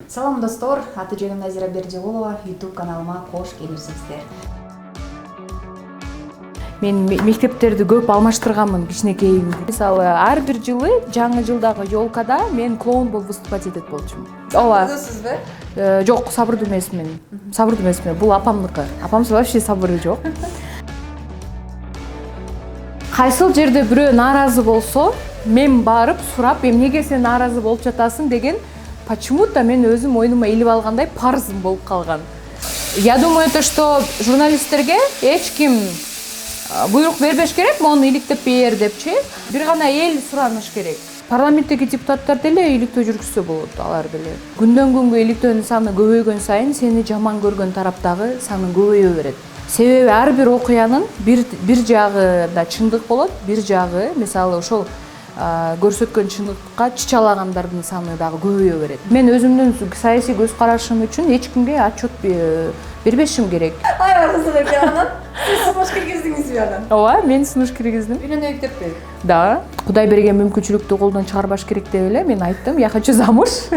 Салам достор, аты жөнүм Назира Бердиулова, YouTube каналыма кош келипсиздер. Мен мектептерди көп алмаштырганмын кичинекейимде. Мисалы, ар бир жылы жаңы жылдагы ёлкада мен клоун болуп выступать этет болчумун. Ооба. Сабырдуусузбу? Жок, сабырдуу эмесмин. Сабырдуу эмесмин. Бул апамдыкы. Апамсыз вообще сабыры жок. Кайсыл жерде бирөө нааразы болсо, мен барып сурап, эмнеге сен нааразы болуп жатасың деген почему-то мен өзүм мойнума илип алгандай парызым болуп калган. Я думаю, то, что журналисттерге эч ким буйрук бербеш керек, мону иликтеп бер депчи. Бир гана эл сураныш керек. Парламенттеги депутаттар деле иликтөө жүргүзсө болот, алар деле. Күндөн күнгө иликтөөнүн саны көбөйгөн сайын сени жаман көргөн тараптагы саны көбөйө берет. Себеби ар бир окуянын бир жагында чындык болот, бир жагы, мисалы, ошол көрсөткөн чындыкка чычалагандардын саны дагы көбөйө берет. Мен өзүмдүн саясий көз карашым үчүн эч кимге отчет бербешим керек. Аябай кызык экен анан. Сиз сунуш киргиздиңизби анан? Ооба, мен сунуш киргиздим. Үйнөнө мектеппи? Да. Кудай берген мүмкүнчүлүктү колдон чыгарбаш керек деп эле мен айттым, я хочу замуж.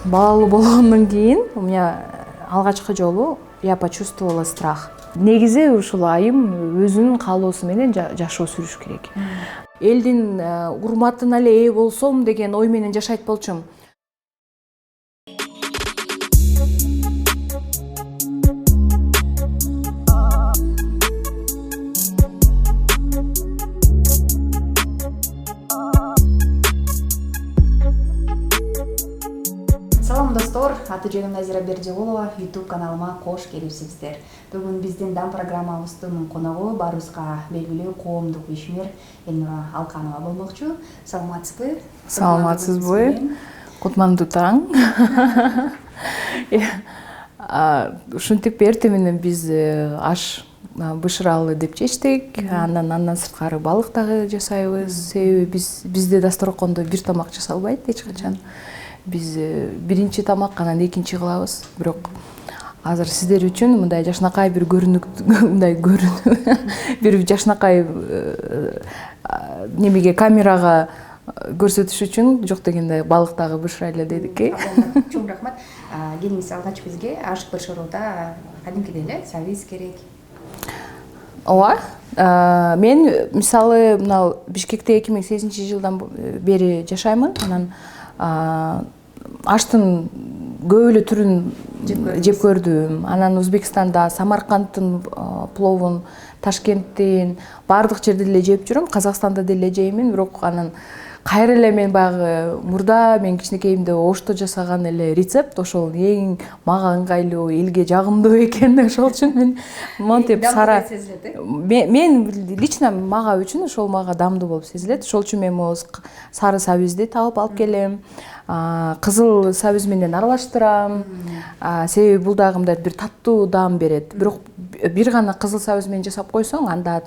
Балалуу болгондон кийин у меня алгачкы жолу я почувствовала страх. Негизи ушул айым өзүнүн каалоосу менен жашоо сүрүш керек. Элдин урматына эле ээ болсом деген ой менен жашайт болчумун. Салам достор, аты жөнүм Назира Бердиулова, YouTube каналыма кош келипсиздер. Бүгүн биздин дан программабыздын коногу баарыбызга белгилүү коомдук ишмер Элнура Алканова болмокчу. Саламатсызбы? Саламатсызбы? Кутмандуу таң. Ушинтип эртең менен биз аш бышыралы деп чечтик. Андан сырткары балык дагы жасайбыз. Себеби бизде дасторкондо бир тамак жасалбайт эч качан. Биз биринчи тамак, анан экинчи кылабыз. Бирок азыр сиздер үчүн мындай жашнакай бир бир жашнакай немеге камерага көрсөтүш үчүн жок дегенде балык дагы бышырайлы дедик. Чоң рахмат. Келиңиз алгач бизге аш бышырууда кадимкидей эле сабиз керек. Ооба. Мен мисалы мына Бишкекте 2008-жылдан бери жашаймын. Анан аштын көп эле түрүн жеп көрдүм. Анан Өзбекстанда Самаркандтын пловун, Ташкенттин баардык жерде эле жеп жүрөм. Казакстанда деле жеймин, бирок анан кайра эле мен баягы мурда мен кичинекейимде ошто жасаган эле рецепт ошол эң мага ыңгайлуу, элге жагымдуу экен. Ошол үчүн мен монтип сара мен лично мага үчүн ошол мага дамдуу болуп сезилет. Ошол үчүн мен могу сары сабизди табып алып келем. Кызыл сабиз менен аралаштырам. Себеби бул дагы мындай бир таттуу даам берет. Бирок бир гана кызыл сабиз менен жасап койсоң, анда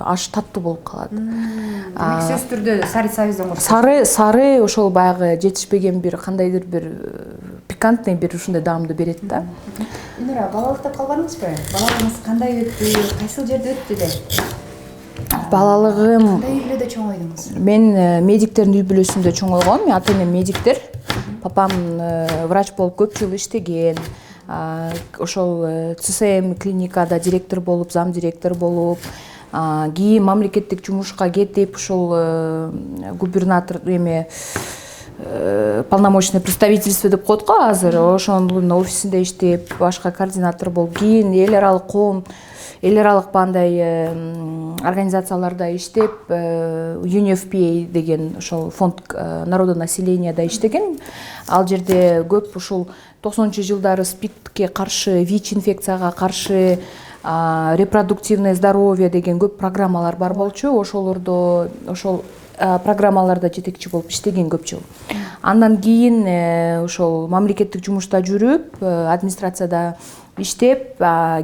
аш таттуу болуп калат. Сөзсүз түрдө сары сабизден Сары ошол баягы жетишпеген бир кандайдыр бир пикантный бир ушундай даамды берет да. Элнура, балалыктап калбадыңызбы? Балалыгыңыз кандай өттү? Кайсыл жерде өттү де? Балалыгым Кандай үй бүлөдө чоңойдуңуз? мен медиктердин үй бүлөсүндө чоңойгом. Мен ата-энем медиктер. Папам врач болуп көп жыл иштеген. Ошол ЦСМ клиникада директор болуп, зам директор болуп, кийин мамлекеттик жумушка кетип, ошол губернатор полномочный представительство деп коет го азыр. Ошонун офисинде иштеп, башка координатор болуп, кийин эл аралык бандай организацияларда иштеп, UNFPA деген ошол фонд народонаселенияда иштеген. Ал жерде көп ушул 90-жылдары СПИДке каршы, ВИЧ инфекцияга каршы, репродуктивное здоровье деген көп программалар бар болчу. Ошол программаларда жетекчи болуп иштеген көп жыл. Андан кийин ошол мамлекеттик жумушта жүрүп, администрацияда иштеп,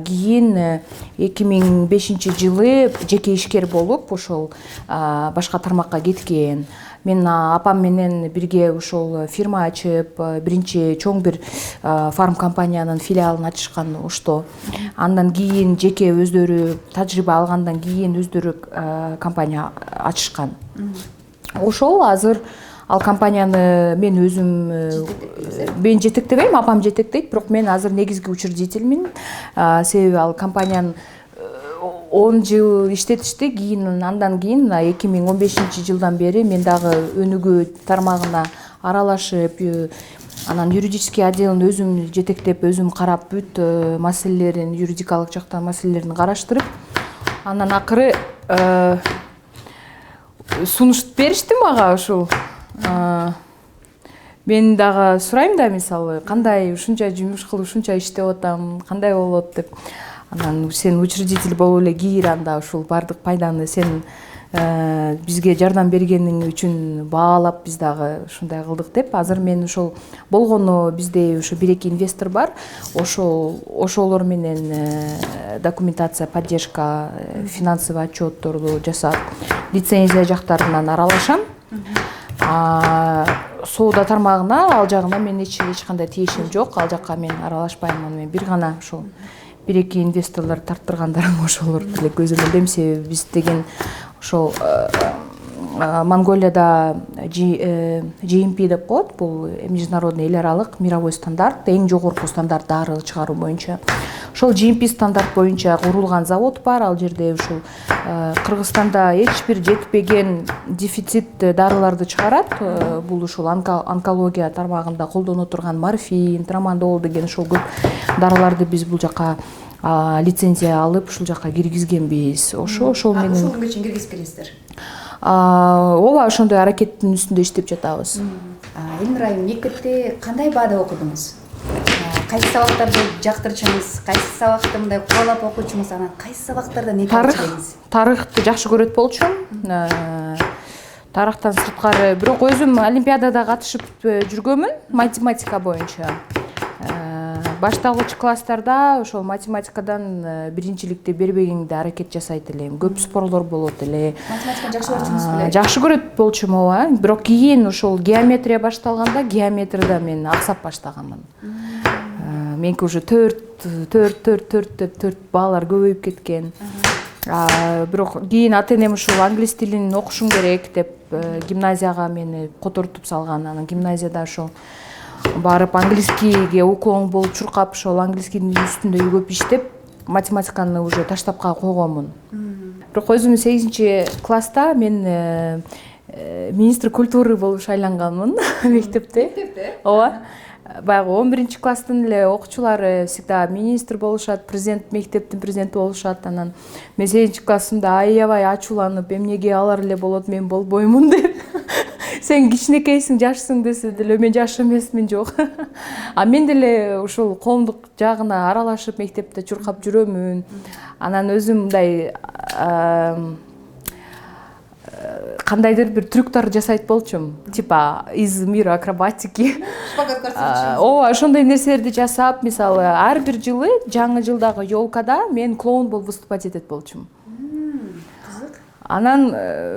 кийин 2005-жылы жеке ишкер болуп, ошол башка тармакка кеткен. Мен апам менен бирге ушул фирма ачып, биринчи чоң бир фарм компаниянын филиалын ачышкан ошто. Андан кийин жеке өздөрү тажрыйба алгандан кийин өздөрү компания ачышкан. Ошол азыр ал компанияны мен өзүм мен жетектебейм, апам жетектейт, бирок мен азыр негизги учредительмин. Себеби ал компанияны 10 жыл иштетишти. Андан кийин 2015-жылдан бери мен дагы өнүгүү тармагына аралашып, анан юридический отделин өзүм жетектеп, өзүм карап, бүт маселелерин, юридикалык жактан маселелерин караштырып, анан акыры сунуш беришти мага ушул. Мен дагы сурайм да, мисалы, кандай ушунча жумуш кылып, ушунча иштеп атам, кандай болот деп. Анан сен учредитель болуп эле кир, анда ушул бардык пайданы сен бизге жардам бергениң үчүн баалап, биз дагы ушундай кылдык деп. Азыр мен ошол болгону бизде ушу 1-2 инвестор бар. Ошолор менен документация, поддержка, финансовый отчетторду жасап, лицензия жактарынан аралашам. Соода тармагына, ал жагына мен эч кандай тиешим жок. Ал жакка мен аралашпаймын. Мен бир гана ошол 1-2 инвесторлор тарттыргандарым ошолор деле көзөм элем. Себеби биз деген ошол Монголияда GMP деп коет. Бул международный эл аралык мировой стандарт, эң жогорку стандарт дары чыгаруу боюнча. Ошол GMP стандарт боюнча курулган завод бар. Ал жерде ушул Кыргызстанда эч бир жетпеген дефицит дарыларды чыгарат. Бул ушул онкология тармагында колдоно турган морфин, трамадол деген ошол көп дарыларды биз бул жака лицензия алып, ушул жака киргизгенбиз. Ошол менен ушул күнгө чейин киргизип келесиздер. Ооба, ошондой аракеттин үстүндө иштеп жатабыз. Элнур айым, мектепте кандай баада окудуңуз? Кайсы сабактарды жактырчыңыз, кайсы сабакты мындай каалап окучуңуз, анан кайсы сабактарда не көрчүңүз? Тарыхты жакшы көрөт болчумун. Тарыхтан сырткары, бирок өзүм олимпиадада катышып жүргөмүн, математика боюнча. Башталгыч класстарда ошол математикадан биринчиликти бербегенде аракет жасайт элем. Көп спорлор болот эле. Математиканы жакшы көрчүңүз беле? Жакшы көрөт болчумун, ооба. Бирок кийин ошол геометрия башталганда, геометрияда мен аксап баштаганмын. Меники уже 4 деп баалар көбөйүп кеткен. Бирок кийин ата-энем ушул англис тилин окушуң керек деп гимназияга мени котортуп салган. Анан гимназияда ошол барып англискийге уклон болуп чуркап, ошол англискийдин үстүндө көп иштеп, математиканы уже таштап койгонмун. Бирок өзүм 8-класста мен министр культуры болуп шайланганмын мектепте. Ооба. Баягы 11-класстын эле окуучулары всегда министр болушат, президент, мектептин президенти болушат. Анан мен 8-классымда аябай ачууланып, эмнеге алар эле болот, мен болбоймун деп. Сен кичинекейсиң, жашсың десе деле, мен жаш эмесмин, жок. Мен деле ушул коомдук жагына аралашып, мектепте чуркап жүрөмүн. Анан өзүм мындай кандайдыр бир трюктар жасайт болчумун. Типа из мира акробатики. Шпагат көрсөтчү. Ооба, ошондой нерселерди жасап, мисалы, ар бир жылы жаңы жылдагы ёлкада мен клоун болуп выступать этет болчумун. Кызык. Анан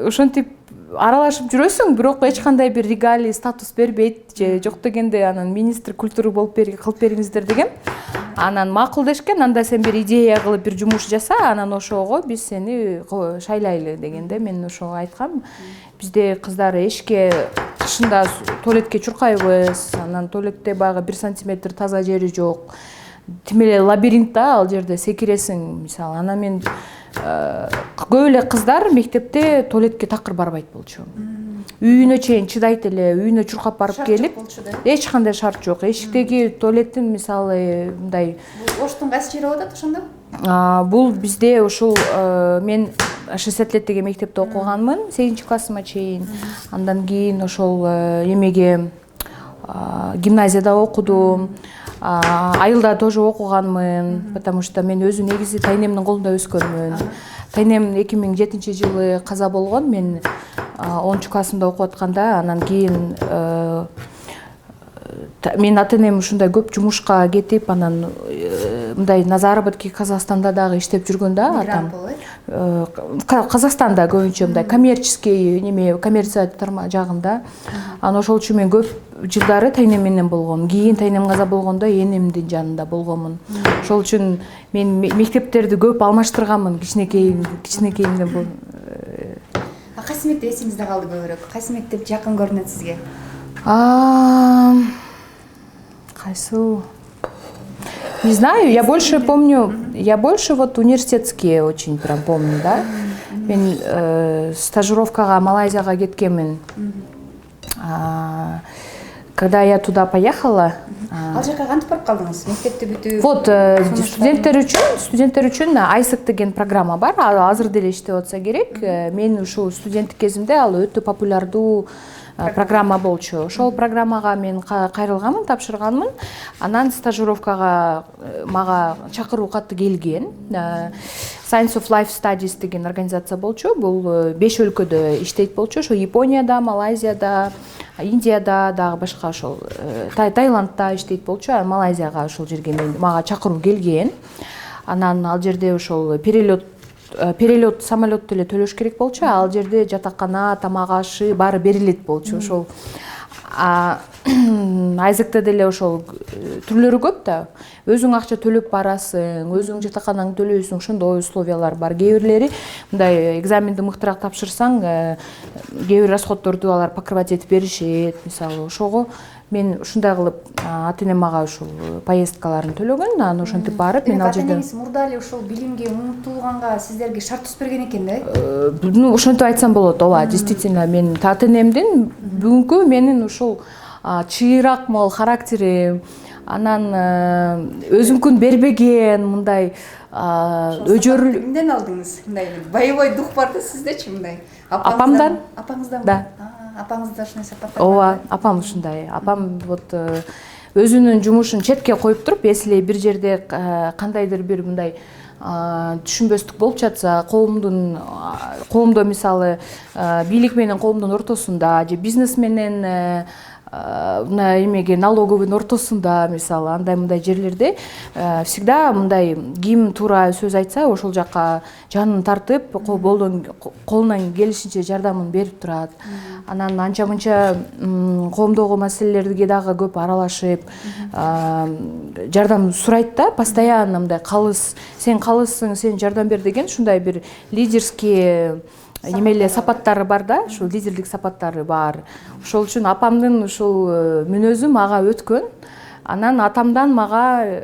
ошентип аралашып жүрөсүң, бирок эч кандай бир регалий, статус бербейт, же жок дегенде анан министр культуры болуп кылып бериңиздер деген. Анан макулдашкен, анда сен бир идея кылып бир жумуш жаса, анан ошого биз сени шайлайлы дегенде мен ошого айткам. Бизде кыздар эшикке кышында туалетке чуркайбыз, анан туалетте баягы 1 сантиметр таза жери жок. Тим эле лабиринт да, ал жерде секиресиң, мисалы. Анан мен көп эле кыздар мектепте туалетке такыр барбайт болчу. Үйүнө чейин чыдайт эле, үйүнө чуркап барып келип, эч кандай шарт жок. Эшиктеги туалеттин мисалы мындай Оштун кайсы жери болот ошондо? Бул бизде ушул мен 60 лет деген мектепте окуганмын, 8-классыма чейин. Андан кийин ошол эмеге гимназияда окудум. Айылда тоже окуганмын, потому что мен өзү негизи тайнемдин колунда өскөнмүн. Тайнем 2007-жылы каза болгон, мен 10-классымда окуп атканда, анан кийин мен ата-энем ушундай көп жумушка кетип, анан мындай на заработки Казакстанда дагы иштеп жүргөндө атам. Казакстанда көбүнчө мындай коммерческий неме, коммерция жагында. Анан ошол үчүн мен көп жылдары тайнем менен болгом. Кийин тайнем каза болгондо энемдин жанында болгомун. Ошол үчүн мен мектептерди көп алмаштырганмын кичинекейимден. Кайсы мектеп эсиңизде калды көбүрөөк? Кайсы мектеп жакын көрүнөт сизге? Кайсы? Не знаю, я больше помню, я больше вот университетские очень прям помню, да. Мен стажировкага Малайзияга кеткенмин. Когда я туда поехала, Ал жака кантип барып калдыңыз? Мектепти бүтүп? вот студенттер үчүн ISEC деген программа бар. Азыр деле иштеп атса керек. Мен ушул студенттик кезимде ал өтө популярдуу программа болчу. Ошол программага мен кайрылганмын, тапшырганмын. Анан стажировкага мага чакыруу каты келген. Science of Life Studies деген организация болчу. Бул 5 өлкөдө иштейт болчу. Ошо Японияда, Малайзияда, Индияда, дагы башка ошол Таиландда иштейт болчу. Малайзияга ошол жерге мага чакыруу келген. Анан ал жерде ошол перелет самолет деле төлөш керек болчу. Ал жерде жатакана, тамак ашы баары берилет болчу. Ошол ISECте деле ошол түрлөрү көп да. Өзүң акча төлөп барасың, өзүң жатаканаңды төлөйсүң, ошондой условиялар бар. Кээ бирлери мындай экзаменди мыктыраак тапшырсаң, кээ бир расходдорду алар покрывать этип беришет. Мисалы, ошого мен ушундай кылып ата-энем мага ушул поездкаларын төлөгөн, анан ошентип барып мен ал жерде ата-энеңиз мурда эле ушул билимге умтулганга сиздерге шарт түзүп берген экен да? Ну, ошентип айтсам болот. Ооба, действительно мен ата-энемдин бүгүнкү менин ушул чыйрак мол характерим, анан өзүмкүн бербеген мындай өжөрүл. Кимден алдыңыз? Мындай боевой дух бар да сиздечи мындай? Апамдан. Апаңыздан? Да. Апаңызда ушундай сапаттар бар? Ооба, апам ушундай. Апам вот өзүнүн жумушун четке коюп туруп, если бир жерде кандайдыр бир мындай түшүнбөстүк болуп жатса, коомдо мисалы бийлик менен коомдун ортосунда же бизнес менен мына эмеге налоговыйдын ортосунда, мисалы андай мындай жерлерде всегда мындай ким туура сөз айтса ошол жакка жанын тартып, колунан келишинче жардамын берип турат. Анан анча мынча коомдогу маселелерге дагы көп аралашып, жардам сурайт да, постоянно мындай калыс, сен калыссың, сен жардам бер деген ушундай бир лидерский немеле сапаттары бар да, ушул лидерлик сапаттары бар. Ошол үчүн апамдын ушул мүнөзү мага өткөн. Анан атамдан мага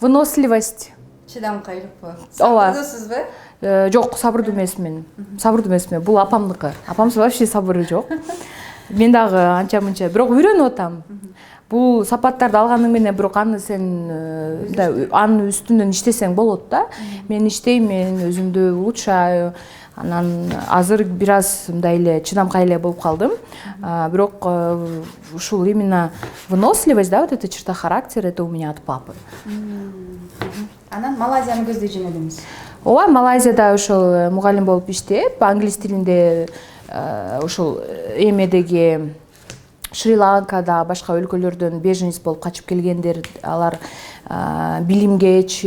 выносливость. Чыдамкайлыкпы? Ооба. Сабырдуусузбу? Жок, сабырдуу эмесмин. Сабырдуу эмесмин. Бул апамдыкы. Апамсыз вообще сабыры жок. Мен дагы анча мынча, бирок үйрөнүп атам. Бул сапаттарды алганың менен бирок аны сен анын үстүнөн иштесең болот да. Мен иштейм, мен өзүмдү улучшаю. Анан азыр бир аз мындай эле чыдамкай эле болуп калдым. Бирок ушул именно выносливость, да, вот эта черта характера, это у меня от папы. Анан Малайзияны көздөй жөнөдүңүз. Ооба, Малайзияда ошол мугалим болуп иштеп, англис тилинде ошол эмедеги Шри-Ланкада, башка өлкөлөрдөн беженец болуп качып келгендер, алар билимге эч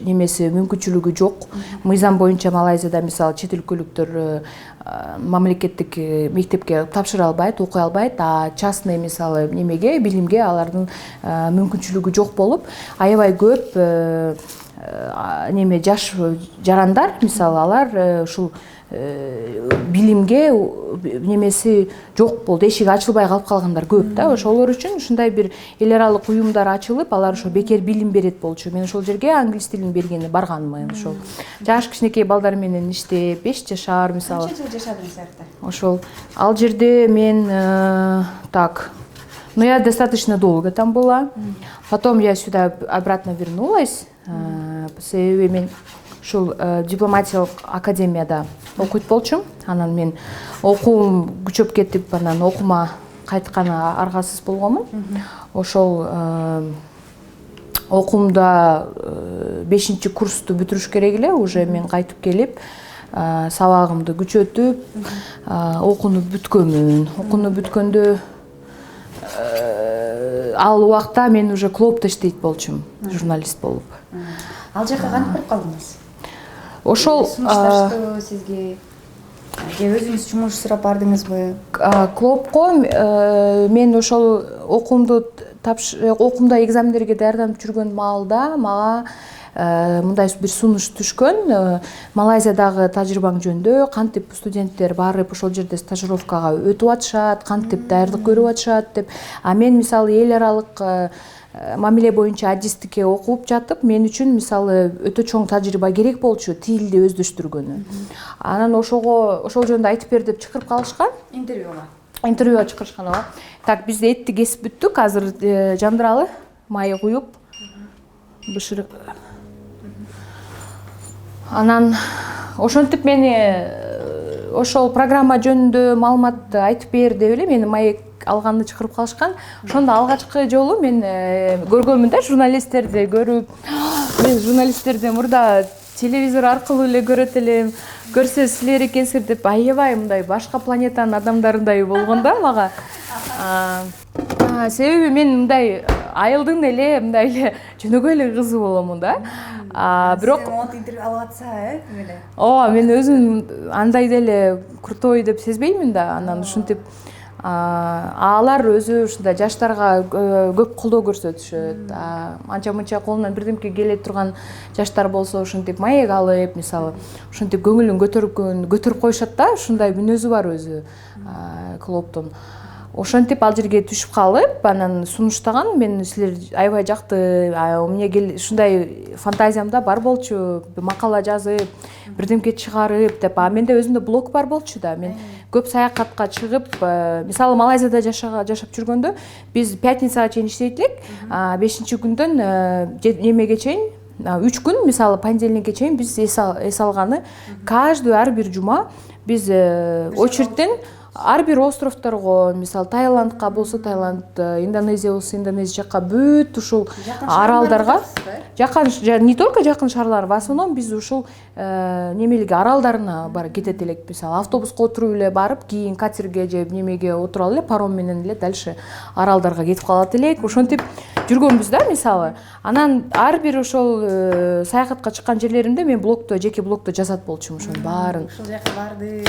немеси мүмкүнчүлүгү жок. Мыйзам боюнча Малайзияда мисалы чет өлкөлүктөр мамлекеттик мектепке тапшыра албайт, окуй албайт, а частный мисалы немеге, билимге алардын мүмкүнчүлүгү жок болуп, аябай көп неме жаш жарандар мисалы алар ушул билимге немеси жок болду, эшиги ачылбай калып калгандар көп да. Ошолор үчүн ушундай бир эл аралык уюмдар ачылып, алар ошо бекер билим берет болчу. Мен ошол жерге англис тилин бергени барганмын. Ошол жаш кичинекей балдар менен иштеп, 5 жашар мисалы. Канча жыл жашадыңыз артта? Ошол ал жерде мен но я достаточно долго там была. Потом я сюда обратно вернулась. Себеби мен ушул дипломатиялык академияда окуйт болчумун. Анан мен окуум күчөп кетип, анан окуума кайтканы аргасыз болгонмун. Ошол окуумда 5-курсту бүтүрүш керек эле, уже мен кайтып келип, сабагымды күчөтүп, окууну бүткөнмүн. Окууну бүткөндө ал убакта мен уже клубда иштейт болчумун, журналист болуп. Ал жака кантип барып калдыңыз? Ошол сунушташтыбы сизге? Же өзүңүз жумуш сурап бардыңызбы? Клубко мен ошол окуумда экзамендерге даярданып жүргөн маалда мага мындай бир сунуш түшкөн. Малайзиядагы тажрыйбаң жөнүндө кантип студенттер барып ошол жерде стажировкага өтүп атышат, кантип даярдык көрүп атышат деп. А мен мисалы эл аралык мамиле боюнча адистикке окуп жатып, мен үчүн мисалы өтө чоң тажрыйба керек болчу тилди өздөштүргөнү. Анан ошол жөнүндө айтып бер деп чакырып калышкан. Интервьюга чакырышкан, ооба. Так, бизде этти кесип бүттүк, азыр жандыралы, май куюп. Бышырык. Анан ошентип мени ошол программа жөнүндө маалымат айтып бер деп эле мени маек алганды чакырып калышкан. Ошондо алгачкы жолу мен көргөнмүн да, журналисттерди көрүп. Мен журналисттерди мурда телевизор аркылуу эле көрөт элем. Көрсө силер экенсиздер деп аябай мындай башка планетанын адамдарындай болгон да мага. Себеби мен мындай айылдын эле мындай эле жөнөкөй эле кызы боломун да. Бирок интервью алып атса, эле. Ооба, мен өзүм андай деле крутой деп сезбеймин да. Анан ушинтип алар өзү ушундай жаштарга көп колдоо көрсөтүшөт. Анча мынча колунан бирдемке келе турган жаштар болсо ушинтип маек алып, мисалы, ушинтип көңүлүн көтөрүп коюшат да, ушундай мүнөзү бар өзү клубтун. Ошентип ал жерге түшүп калып, анан сунуштаган, мен силер аябай жакты, эмне ушундай фантазиямда бар болчу, макала жазып, бирдемке чыгарып деп. Менде өзүмдө блог бар болчу да. Мен көп саякатка чыгып, мисалы Малайзияда жашап жүргөндө биз пятницага чейин иштейт элек, 5-күндөн немеге чейин 3 күн, мисалы понедельникке чейин биз эс алганы каждый ар бир жума биз очередтен ар бир островторго, мисалы Таиландка болсо Таиланд, Индонезия болсо Индонезия жакка бүт ушул аралдарга, жакын не только жакын шаарлар, в основном биз ушул немелиги аралдарына бар кетет элек. Мисалы автобуска отуруп эле барып, кийин катерге же немеге отуруп эле паром менен эле дальше аралдарга кетип калат элек. Ошентип жүргөнбүз да, мисалы. Анан ар бир ошол саякатка чыккан жерлеримде мен жеке блогдо жазат болчумун ошонун баарын. Ушул жака бардым.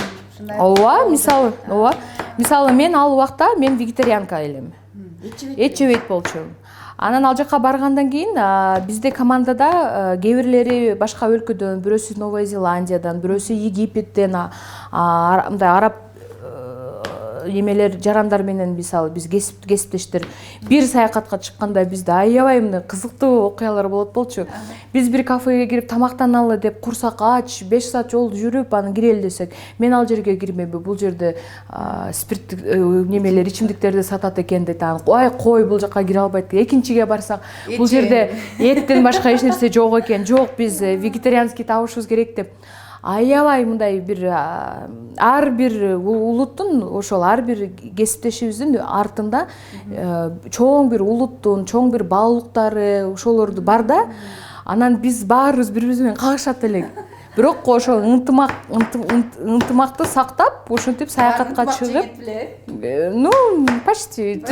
Ооба, мисалы мен ал убакта мен вегетарианка элем. Эт жебейт болчумун. Анан ал жака баргандан кийин бизде командада кээ бирлери башка өлкөдөн, бирөөсү Новая Зеландиядан, бирөөсү Египеттен, мындай араб немелер жарандар менен мисалы биз кесиптештер бир саякатка чыкканда бизде аябай мындай кызыктуу окуялар болот болчу. Биз бир кафеге кирип тамактаналы деп курсак ач, 5 саат жол жүрүп анан кирели десек, мен ал жерге кирмейби, бул жерде спирттик немелер, ичимдиктерди сатат экен дейт. Ай кой, бул жака кире албайт. Экинчиге барсак, бул жерде эттен башка эч нерсе жок экен. Жок, биз вегетарианский табышыбыз керек деп. Аябай мындай бир ар бир улуттун, ошол ар бир кесиптешибиздин артында чоң бир улуттун, чоң бир баалуулуктары, ошолорду бар да. Анан биз баарыбыз бири-бирибиз менен кагышат элек. Бирок ошол ынтымакты сактап, ошентип саякатка чыгып, почти.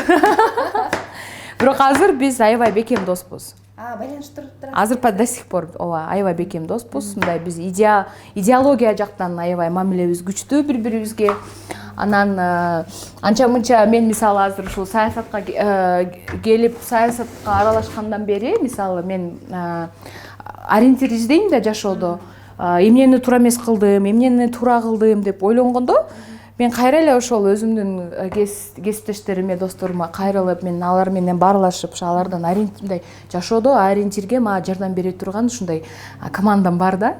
Бирок азыр биз аябай бекем доспуз. Байланыштырып турат. Азыр до сих пор аябай бекем доспуз. Мындай биз идеология жактан аябай мамилебиз күчтүү бири-бирибизге. Анан анча-мынча мен мисалы азыр ушул саясатка келип, саясатка аралашкандан бери, мисалы мен ориентир издейм да жашоодо. Эмнени туура эмес кылдым, эмнени туура кылдым деп ойлонгондо, мен кайра эле ошол өзүмдүн кесиптештериме, досторума кайрылып, мен алар менен баарлашып, алардан мындай жашоодо ориентирге мага жардам бере турган ушундай командам бар да.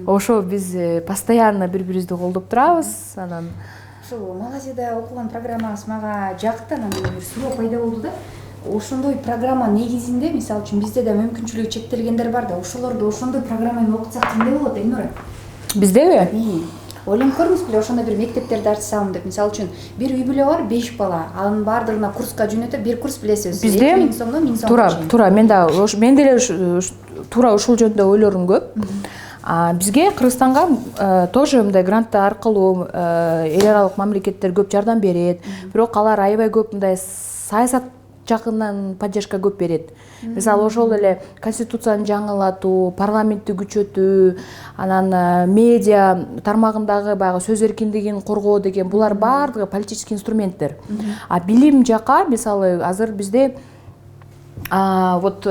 Ошо биз постоянно бири-бирибизди колдоп турабыз. Анан ушул Малайзияда окуган программаңыз мага жакты, анан бир суроо пайда болду да. Ошондой программа негизинде, мисалы үчүн бизде да мүмкүнчүлүгү чектелгендер бар да, ошолорду ошондой программа менен окутсак кандай болот, Элнура? Биздеби? Ойлонуп көрдүңүз беле, ошондой бир мектептерди ачсам деп. Мисалы үчүн бир үй бүлө бар, 5 бала, анын баардыгына курска жөнөтөп, бир курс билесиз, 2000 сомдон 1000 сомго. Туура, мен деле туура ушул жөнүндө ойлорум көп. Бизге Кыргызстанга тоже мындай гранттар аркылуу эл аралык мамлекеттер көп жардам берет. Бирок алар аябай көп мындай саясат жакындан поддержка көп берет. Мисалы ошол эле конституцияны жаңылатуу, парламентти күчөтүү, анан медиа тармагындагы баягы сөз эркиндигин коргоо деген булар баардыгы политический инструменттер. А билим жака мисалы азыр бизде вот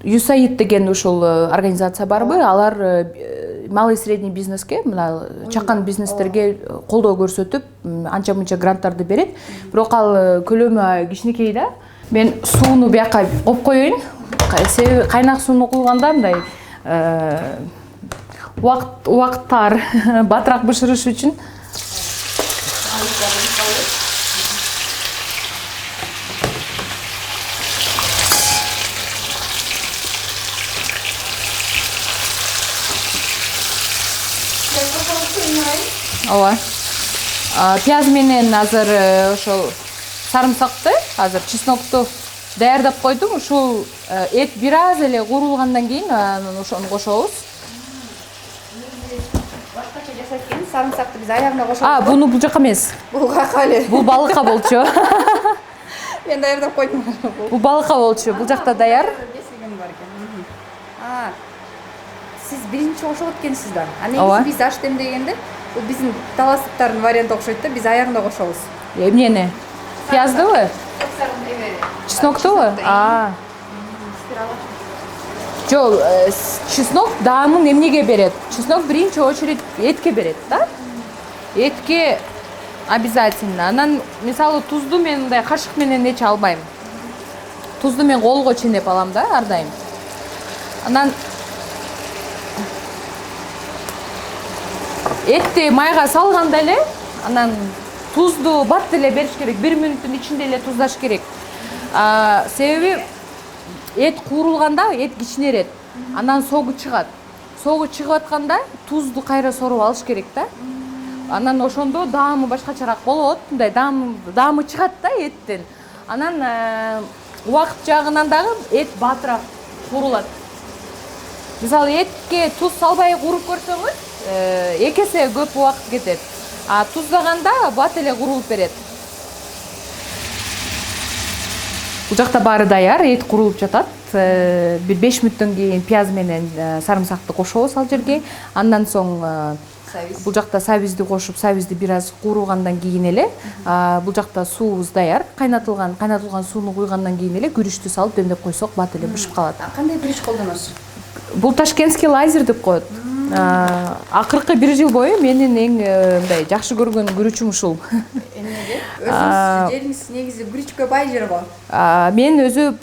USAID деген ушул организация барбы, алар малый и средний бизнеске, мына чакан бизнестерге колдоо көрсөтүп, анча мынча гранттарды берет. Бирок ал көлөмү кичинекей да. Мен сууну бияка коюп коеюн. Себеби кайнак сууну куйганда мындай убакыттар батыраак бышырыш үчүн. Ооба. Пияз менен азыр ошол сарымсакты, азыр чеснокту даярдап койдум. Ушул эт бир аз эле куурулгандан кийин ошону кошобуз. Башкача жасайт экенбиз, сарымсакты биз аягында кошобуз. Буну бул жака эмес. Бул кака эле. Бул балыкка болчу. Мен даярдап койдум. Бул балыкка болчу. Бул жакта даяр. Бесигим бар экен. Сиз биринчи кошот экенсиз да. Ооба. Биз аш демдегенде бул биздин таластыктардын варианты окшойт да, биз аягында кошобуз. Эмнени? Пияздыбы? Чесноктубу? Жок, чеснок даамын эмнеге берет? Чеснок биринчи очередь этке берет, да? Этке обязательно. Анан мисалы тузду мен мындай кашык менен эче албайм. Тузду мен колго ченеп алам да ар дайым. Анан этти майга салганда эле, анан тузду бат эле бериш керек. 1 мүнөттүн ичинде эле туздаш керек. Себеби эт куурулганда эт кичинерет. Анан согу чыгат. Согу чыгып атканда тузду кайра соруп алыш керек да. Анан ошондо даамы башкачараак болот. Мындай даамы чыгат да эттен. Анан убакыт жагынан дагы эт батыраак куурулат. Мисалы этке туз салбай кууруп көрсөңүз, 2 эсе көп убакыт кетет. Туздаганда бат эле куурулуп берет. Бул жакта баары даяр, эт куурулуп жатат. Бир 5 мүнөттөн кийин пияз менен сарымсакты кошобуз ал жерге. Андан соң бул жакта сабизди кошуп, сабизди бир аз кууругандан кийин эле бул жакта суубуз даяр. Кайнатылган сууну куйгандан кийин эле күрүчтү салып демдеп койсок бат эле бышып калат. Кандай күрүч колдоносуз? Бул ташкентский лазер деп коет. Акыркы 1 жыл бою менин эң мындай жакшы көргөн күрүчүм ушул. Эмнеге? Өзүңүз жериңиз негизи күрүчкө бай жер го. Мен өзү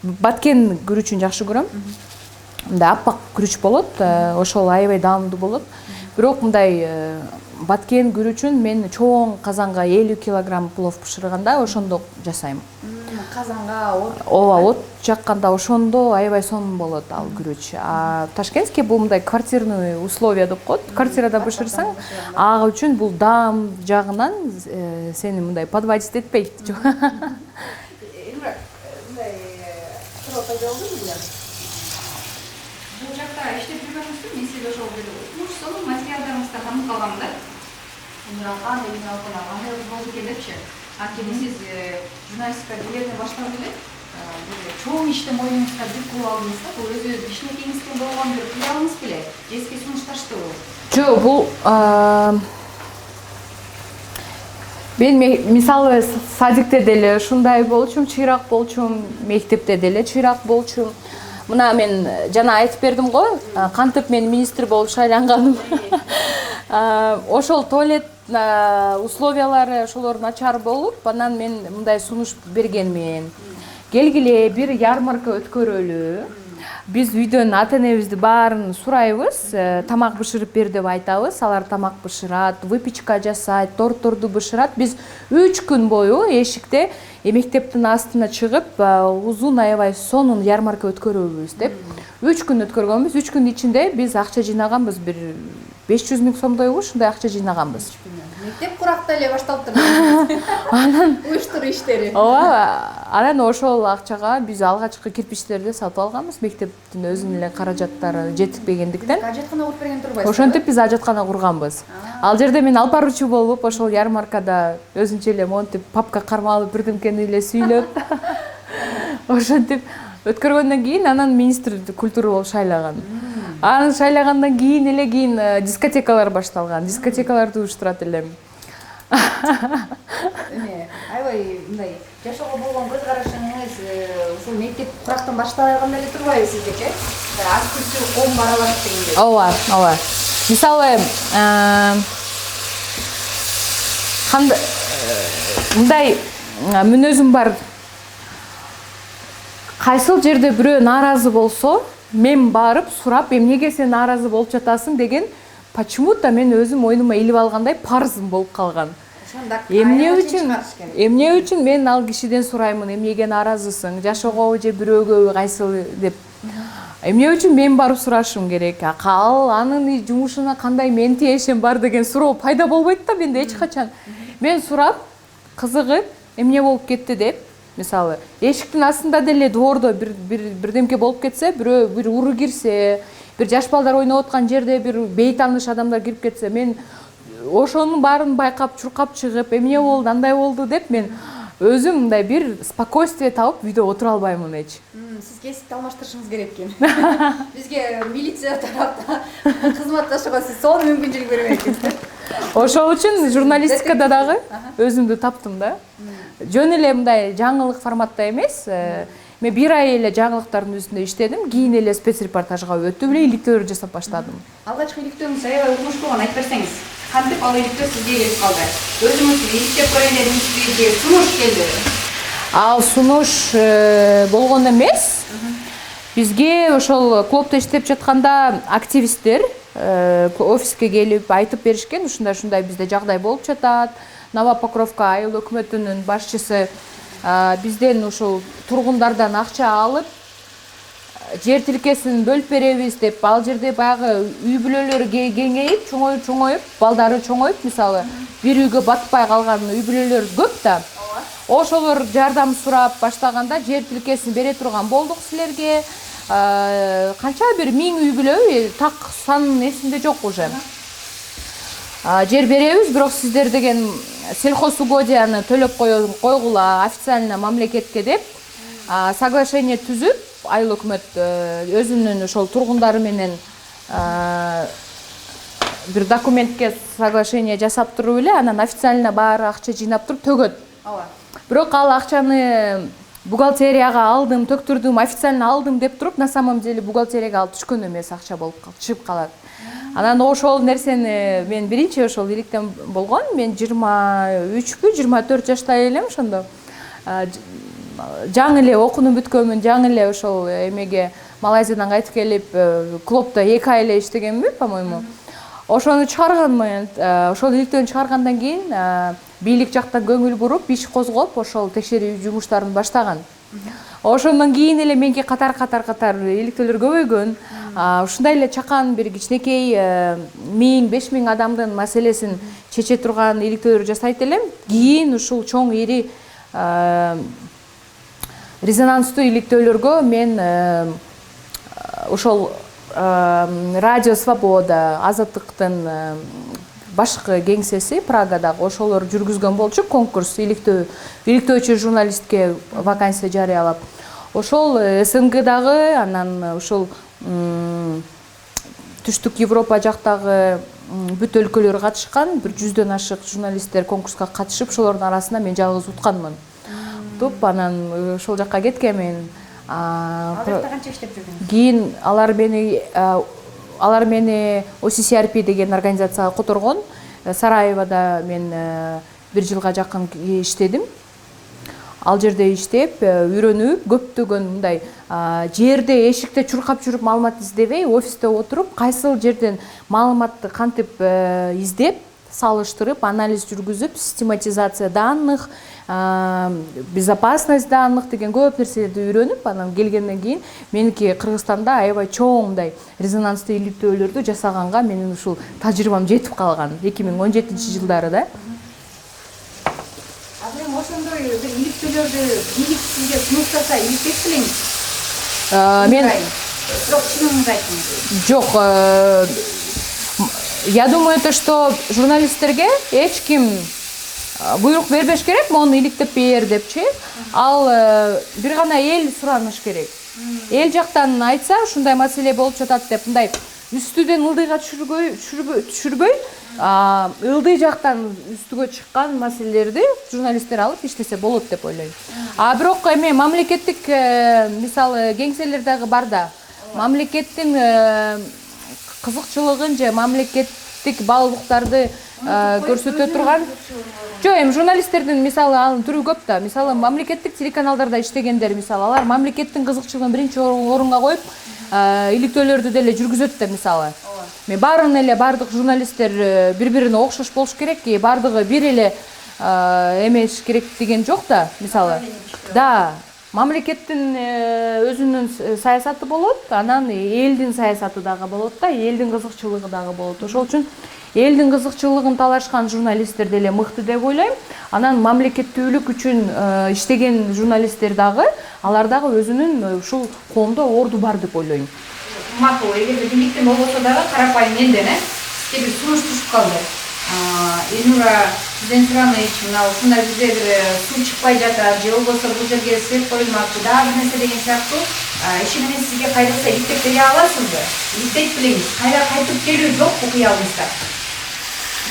баткен күрүчүн жакшы көрөм. Мындай аппак күрүч болот, ошол аябай даамдуу болот. Бирок мындай баткен күрүчүн мен чоң казанга 50 килограмм плов бышырганда ошондо жасайм. Казанга от. Ооба, от жакканда ошондо аябай сонун болот ал күрүч. Ташкентский бул мындай квартирный условия деп коет. Квартирада бышырсаң, ага үчүн бул даам жагынан сени мындай подводить этпейт. Бул жакта иштеп жүргөнүңүздө мен сизге ошол үч сонун материалдарыңыздан таанып калгам да. Кандай болду экен депчи. Анткени сиз журналистика карьераны баштап эле чоң иште моюңузга жүк кылып алдыңыз да. Бул өзү кичинекейиңизден болгон бир кыялыңыз беле? Же эске сунушташтыбы? Жок, бул мен мисалы садикте деле ушундай болчумун, чыйрак болчумун, мектепте деле чыйрак болчумун. Мына мен жана айтып бердим го, кантип мен министр болуп шайланганым. Ошол туалет условиялары ошолор начар болуп, анан мен мындай сунуш бергенмин. Келгиле бир ярмарка өткөрөлү. Биз үйдөн ата-энебизди баарын сурайбыз, тамак бышырып бер деп айтабыз. Алар тамак бышырат, выпечка жасайт, тортторду бышырат. Биз 3 күн бою эшикте мектептин астына чыгып, узун аябай сонун ярмарка өткөрөбүз деп 3 күн өткөргөнбүз. 3 күн ичинде биз акча жыйнаганбыз, бир 500 000 сомдойбу ушундай акча жыйнаганбыз. Мектеп куракта эле башталыптыр. Анан Уюштуруу иштери. ооба, анан ошол акчага биз алгачкы кирпичтерди сатып алганбыз. Мектептин өзүнүн эле каражаттары жетпегендиктен. Ажаткана куруп берген турбайсызбы? Ошентип биз ажаткана курганбыз. Ал жерде мен алып баруучу болуп, ошол ярмаркада өзүнчө эле монтип папка кармалып, бирдемкени эле сүйлөп. Ошентип өткөргөндөн кийин анан министр культура болуп шайлаган. Анан шайлагандан кийин эле дискотекалар башталган. Дискотекаларды уюштурат элем. Аябай мындай жашоого болгон көз карашыңыз ушул мектеп курактан башталганда эле турбайбы сиздечи? Аз күчтүү ком баралат дегендей. Ооба, ооба. Мисалы, мындай мүнөзүм бар. Кайсыл жерде бирөө нааразы болсо, мен барып сурап, эмнеге сен нааразы болуп жатасың деген почему-то мен өзүм ойнума илип алгандай парзым болуп калган. Эмне үчүн мен ал кишиден сураймын, эмнеге нааразысың, жашоогобу же бирөөгө кайсыл деп. Эмне үчүн мен барып сурашым керек? Ал анын жумушуна кандай мен тиешем бар деген суроо пайда болбойт да менде эч качан. Мен сурап, кызыгып, эмне болуп кетти деп, мисалы, эшиктин астында деле двордо бирдемке болуп кетсе, бир уру кирсе, бир жаш балдар ойноп аткан жерде бир бейтааныш адамдар кирип кетсе, мен ошонун баарын байкап, чуркап чыгып, эмне болду, андай болду деп мен өзүм мындай бир спокойствие табып үйдө отура албаймын эч. Сизге эсикти алмаштырышыңыз керек экен. Бизге милиция тарапта кызматташууга сиз сонун мүмкүнчүлүк бербей экенсиз. Ошол үчүн журналистикада дагы өзүмдү таптым да. Жөн эле мындай жаңылык форматта эмес. Мен 1 ай эле жаңылыктардын үстүндө иштедим, кийин эле спецрепортажга өтүп эле иликтөөлөр жасап баштадым. Алгачкы иликтөөңүз аябай укмуш болгон, айтып берсеңиз. Кантип ал иликтөө сизге келип калды? Өзүңүз иликтеп көрөйүн дедиңизби же сунуш келди? Ал сунуш болгон эмес. Бизге ошол клубда иштеп жатканда активисттер офиске келип айтып беришкен, ушундай бизде жагдай болуп жатат. Новопокровка айыл өкмөтүнүн башчысы бизден ушул тургундардан акча алып, жер тилкесин бөлүп беребиз деп, ал жерде баягы үй бүлөлөр кеңейип, чоңоюп, балдары чоңоюп, мисалы, бир үйгө батпай калган үй бүлөлөр көп да. Ошолор жардам сурап баштаганда жер тилкесин бере турган болдук силерге. Канча бир 1000 үй бүлө, так санын эсимде жок уже. Жер беребиз, бирок сиздер деген сельхозугодияны төлөп койгула официально мамлекетке деп соглашение түзүп, айыл өкмөт өзүнүн ошол тургундары менен бир документке соглашение жасап туруп эле, анан официально баары акча жыйнап туруп төгөт. Бирок ал акчаны бухгалтерияга алдым, төктүрдүм, официально алдым деп туруп, на самом деле бухгалтерияга ал түшкөн эмес акча болуп чыгып калат. Анан ошол нерсени мен биринчи ошол иликтен болгон, мен 23-24 жашта элем ошондо. Жаңы эле окунуп бүткөнмүн, жаңы эле ошол эмеге Малайзиядан кайтып келип, клубда 2 ай эле иштегенмин, по-моему. Ошону чыгарганмын. Ошол иликтөөнү чыгаргандан кийин бийлик жактан көңүл буруп, иш козгоп, ошол текшерүү жумуштарын баштаган. Ошондон кийин эле менге катар иликтөөлөр көбөйгөн. Ушундай эле чакан бир кичинекей 1000-5000 адамдын маселесин чече турган иликтөөлөр жасайт элем. Кийин ушул чоң ири резонанстуу иликтөөлөргө мен ошол Радио Свобода, Азаттыктын башкы кеңсеси Прагадагы ошолор жүргүзгөн болчу конкурс, иликтөөчү журналистке вакансия жарыялап. Ошол СНГдагы, анан ошол Түштүк Европа жактагы бүт өлкөлөр катышкан, бир 100дөн ашык журналисттер конкурска катышып, ошолордун арасында мен жалгыз утканмын. Туп, анан ошол жакка кеткенмин. Ал жакта канча иштеп жүрдүңүз? Кийин алар мени OCCRP деген организацияга которгон. Сараевада мен 1 жылга жакын иштедим. Ал жерде иштеп, үйрөнүп, көптөгөн мындай жерде эшикте чуркап жүрүп маалымат издебей, офисте отуруп, кайсыл жерден маалыматты кантип издеп, салыштырып, анализ жүргүзүп, систематизация данных, безопасность данных деген көп нерселерди үйрөнүп, анан келгенден кийин меники Кыргызстанда аябай чоң резонанстуу иликтөөлөрдү жасаганга менин ушул тажрыйбам жетип калган 2017-жылдары да. Азыр эми ошондой бир иликтөөлөрдү бийлик сизге сунуштаса иликтеп элеңиз. Мен Бирок чыныңызды айтыңыз. жок, я думаю, то, что журналисттерге эч ким буйрук бербеш керек, мону иликтеп бер депчи. Ал бир гана эл сураныш керек. Эл жактан айтса, ушундай маселе болуп жатат деп, мындай үстүдөн ылдыйга түшүрбөй, ылдый жактан үстүгө чыккан маселелерди журналисттер алып иштесе болот деп ойлойм. Бирок эми мамлекеттик мисалы кеңселер дагы бар да. Мамлекеттин кызыкчылыгын же мамлекеттик баалуулуктарды көрсөтө турган жок, эми журналисттердин мисалы анын түрү көп да. Мисалы мамлекеттик телеканалдарда иштегендер, мисалы алар мамлекеттин кызыкчылыгын биринчи орунга коюп, иликтөөлөрдү деле жүргүзөт да, мисалы. Мен бардык журналисттер бири-бирине окшош болуш керек, бардыгы бир эле эмеш керек деген жок да, мисалы. Да, мамлекеттин өзүнүн саясаты болот, анан элдин саясаты дагы болот да, элдин кызыкчылыгы дагы болот. Ошол үчүн элдин кызыкчылыгын талашкан журналисттер деле мыкты деп ойлойм. Анан мамлекеттүүлүк үчүн иштеген журналисттер дагы, алар дагы өзүнүн ушул коомдо орду бар деп ойлойм. Макул, эгерде бийликтен болбосо дагы карапайым элден, сизге бир сунуш түшүп калды. Элнура, сизден сурамайчы, мына ушундай бизде бир суу чыкпай жатат, же болбосо бул жерге свет коюлмакчы, дагы бир нерсе деген сыяктуу иши менен сизге кайрылса иликтеп бере аласызбы? Иликтейт билеңиз, кайра кайтып келүү жокпу кыялыңызда?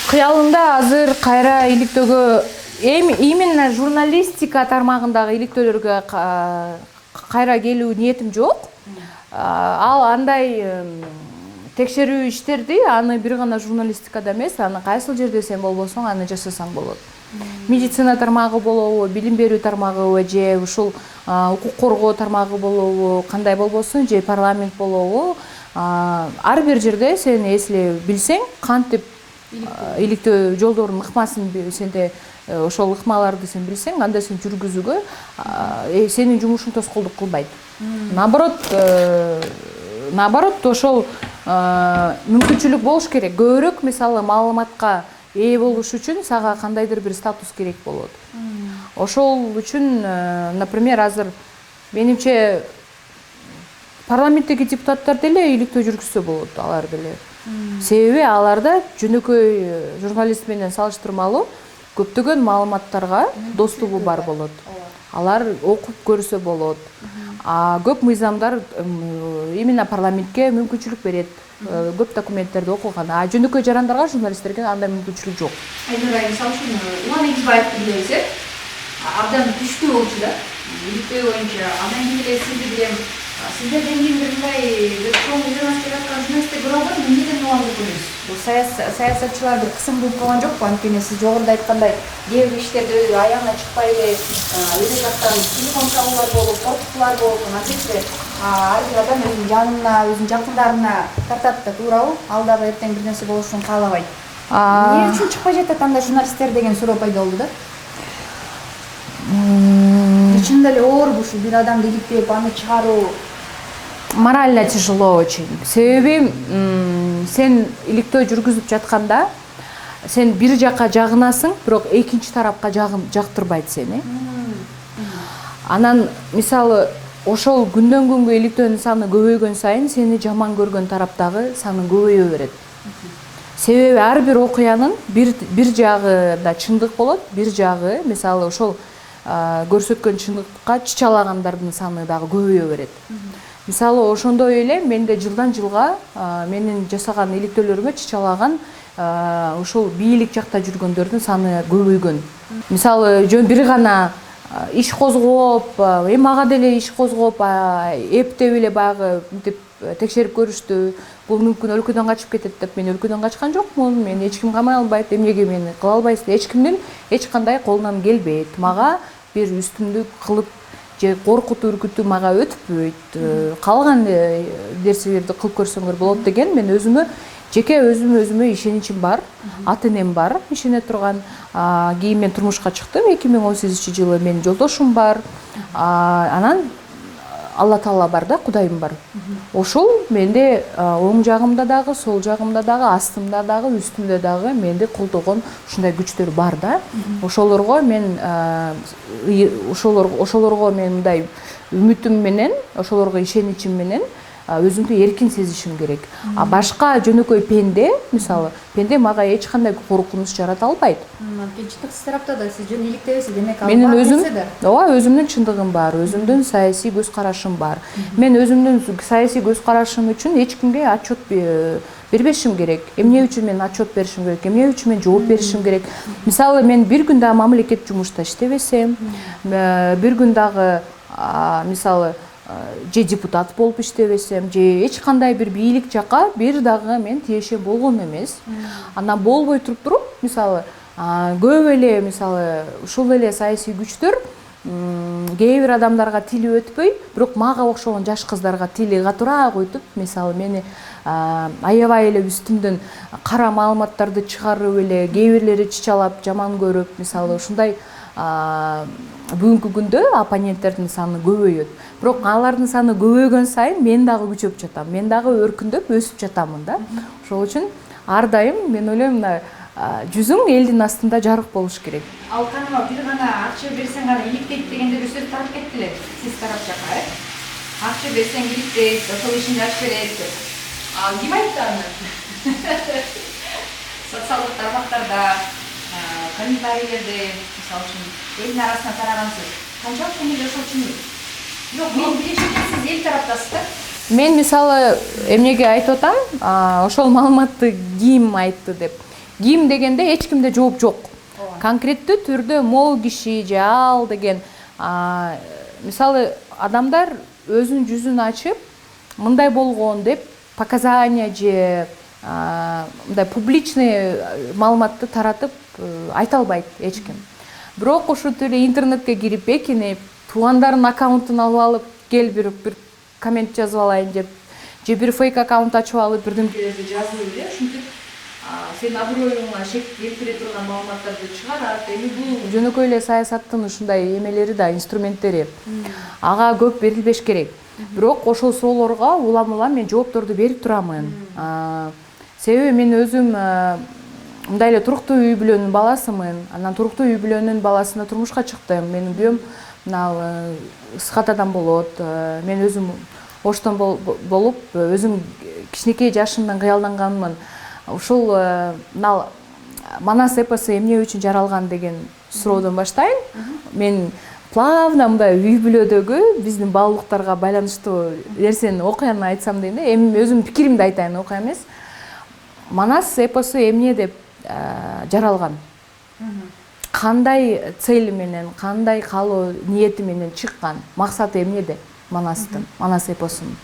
Кыялымда азыр кайра иликтөөгө, именно журналистика тармагындагы иликтөөлөргө кайра келүү ниетим жок. Ал андай текшерүү иштерди аны бир гана журналистикада эмес, аны кайсыл жерде сен болбосоң аны жасасаң болот. Медицина тармагы болобу, билим берүү тармагы же ушул укук коргоо тармагы болобу, кандай болбосун, же парламент болобу, ар бир жерде сен эсли билсең, кантип иликтөө жолдорунун ыкмасын сенде ошол ыкмаларды сен билсең, анда сен жүргүзүүгө сенин жумушуң тоскоолдук кылбайт. Наоборот, ошол мүмкүнчүлүк болуш керек. Көбүрөөк мисалы маалыматка ээ болуш үчүн сага кандайдыр бир статус керек болот. Ошол үчүн, например, азыр менимче парламенттеги депутаттар деле иликтөө жүргүзсө болот, алар деле. Себеби аларда жөнөкөй журналист менен салыштырмалуу көптөгөн маалыматтарга доступу бар болот. Алар окуп көрсө болот. Көп мыйзамдар именно парламентке мүмкүнчүлүк берет. Көп документтерди окуган. Жөнөкөй жарандарга, журналисттерге андай мүмкүнчүлүк жок. Айнура, мисалы үчүн, Улан Эгизбаевди билебиз, абдан күчтүү болчу да, иликтөө боюнча. Андан кийин эле сизди билем. Сиздерден кийин бир мындай чоң резонанс жараткан журналисттер көп бар, эмнеден уланып көрөбүз? Бул саясатчылар бир кысым болуп калган жокпу? Анткени сиз жогоруда айткандай, кээ бир иштерди аягына чыкпай эле өз жактан телефон чалуулар болуп, коркутуулар болуп, анткени ар бир адам өзүнүн жанына, өзүнүн жакындарына тартат да, туурабы? Ал дагы эртең бир нерсе болушун каалабайт. Эмне үчүн чыкпай жатат анда журналисттер деген суроо пайда болду да. Чынында эле оорбу ушул бир адамды иликтеп, аны чыгаруу? Морально тяжело очень. Себеби сен иликтөө жүргүзүп жатканда сен бир жакка жагынасың, бирок экинчи тарапка жактырбайт сени. Анан мисалы ошол күндөн күнгө иликтөөнүн саны көбөйгөн сайын сени жаман көргөн тараптагы саны көбөйө берет. Себеби ар бир окуянын бир жагында чындык болот, бир жагы мисалы ошол көрсөткөн чындыкка чычалагандардын саны дагы көбөйө берет. Мисалы ошондой эле менде жылдан жылга менин жасаган иликтөөлөрүмө чычалаган ошол бийлик жакта жүргөндөрдүн саны көбөйгөн. Мисалы жөн бир гана иш козгоп, эми ага деле иш козгоп, эптеп эле баягы мынтип текшерип көрүштү. Бул мүмкүн өлкөдөн качып кетет деп, мен өлкөдөн качкан жокмун, мени эч ким камай албайт, эмнеге мени кыла албайсыз? Эч кимдин эч кандай колунан келбейт. Мага бир үстүмдүк кылып же коркутуу, үркүтүү мага өтпөйт. Калган нерселерди кылып көрсөңөр болот деген мен өзүмө жеке өзүмө ишеничим бар, ата энем бар, ишене турган. Кийин мен турмушка чыктым 2018-жылы, менин жолдошум бар. Анан Алла Таала бар да, Кудайым бар. Ошол менде оң жагымда дагы, сол жагымда дагы, астымда дагы, үстүмдө дагы менде колдогон ушундай күчтөр бар да. Ошолорго мен мындай үмүтүм менен, ошолорго ишеничим менен өзүмдү эркин сезишим керек. Башка жөнөкөй пенде, мисалы, пенде мага эч кандай коркунуч жарата албайт. Чындыксыз тарапта да сиз жөн иликтебесиз, демек Менин өзүмдүн чындыгым бар, өзүмдүн саясий көз карашым бар. Мен өзүмдүн саясий көз карашым үчүн эч кимге отчет бербешим керек. Эмне үчүн мен отчет беришим керек, эмне үчүн мен жооп беришим керек. Мисалы, мен бир күн дагы мамлекет жумушта иштебесем, бир күн дагы мисалы же депутат болуп иштебесем, же эч кандай бир бийлик жака бир дагы мен тиешем болгон эмес. Андан болбой туруп, мисалы, көп эле, мисалы, ушул эле саясий күчтөр кээ бир адамдарга тили өтпөй, бирок мага окшогон жаш кыздарга тили катуураак өтүп, мисалы, мени аябай эле үстүмдөн кара маалыматтарды чыгарып эле, кээ бирлери чычалап, жаман көрүп, мисалы, ушундай бүгүнкү күндө оппоненттердин саны көбөйөт. Бирок алардын саны көбөйгөн сайын мен дагы күчөп жатам, мен дагы өркүндөп өсүп жатамын да. Ошол үчүн ар дайым мен ойлойм, мына жүзүң элдин астында жарык болуш керек. Ал каныма бир гана акча берсең гана иликтейт дегенде бир сөз тарап кеттилер сиз тарап жака, акча берсең иликтейт, ошол ишинди ачып берет деп. Ким айтты аны? Социалдык тармактарда, комментарийлерде, мисалы үчүн, элдин арасына тараган сөз. Канчалык эмне ошол чын? Жок, мен билишимче сиз эл тараптасыз да. Мен мисалы эмнеге айтып атам, ошол маалыматты ким айтты деп. Ким дегенде эч кимде жооп жок. Конкреттүү түрдө могу киши же ал деген, мисалы, адамдар өзүнүн жүзүн ачып, мындай болгон деп показания же мындай публичный маалыматты таратып айта албайт эч ким. Бирок ушул эле интернетке кирип, бекинип, туугандардын аккаунтун алып алып, кел бир коммент жазып алайын деп, же бир фейк аккаунт ачып алып, бирдемкелерди жазып эле, ушинтип сенин аброюңа шек келтире турган маалыматтарды чыгарат. Эми бул жөнөкөй эле саясаттын ушундай эмелери да, инструменттери. Ага көп берилбеш керек. Бирок ошол суроолорго улам мен жоопторду берип турамын. Себеби мен өзүм мындай эле туруктуу үй бүлөнүн баласымын. Анан туруктуу үй бүлөнүн баласына турмушка чыктым. Менин күйөөм ысыхат адам болот. Мен өзүм оштон болуп, өзүм кичинекей жашымдан кыялданганмын. Ушул Манас эпосу эмне үчүн жаралган деген суроодон баштайын. Мен плавно мындай үй бүлөдөгү биздин баалуулуктарга байланыштуу нерсени, окуяны айтсам дейм да. Эми өзүмдүн пикиримди айтайын, окуя эмес. Манас эпосу эмне деп жаралган? Кандай цели менен, кандай каалоо ниети менен чыккан? Максаты эмнеде Манастын, Манас эпосунун?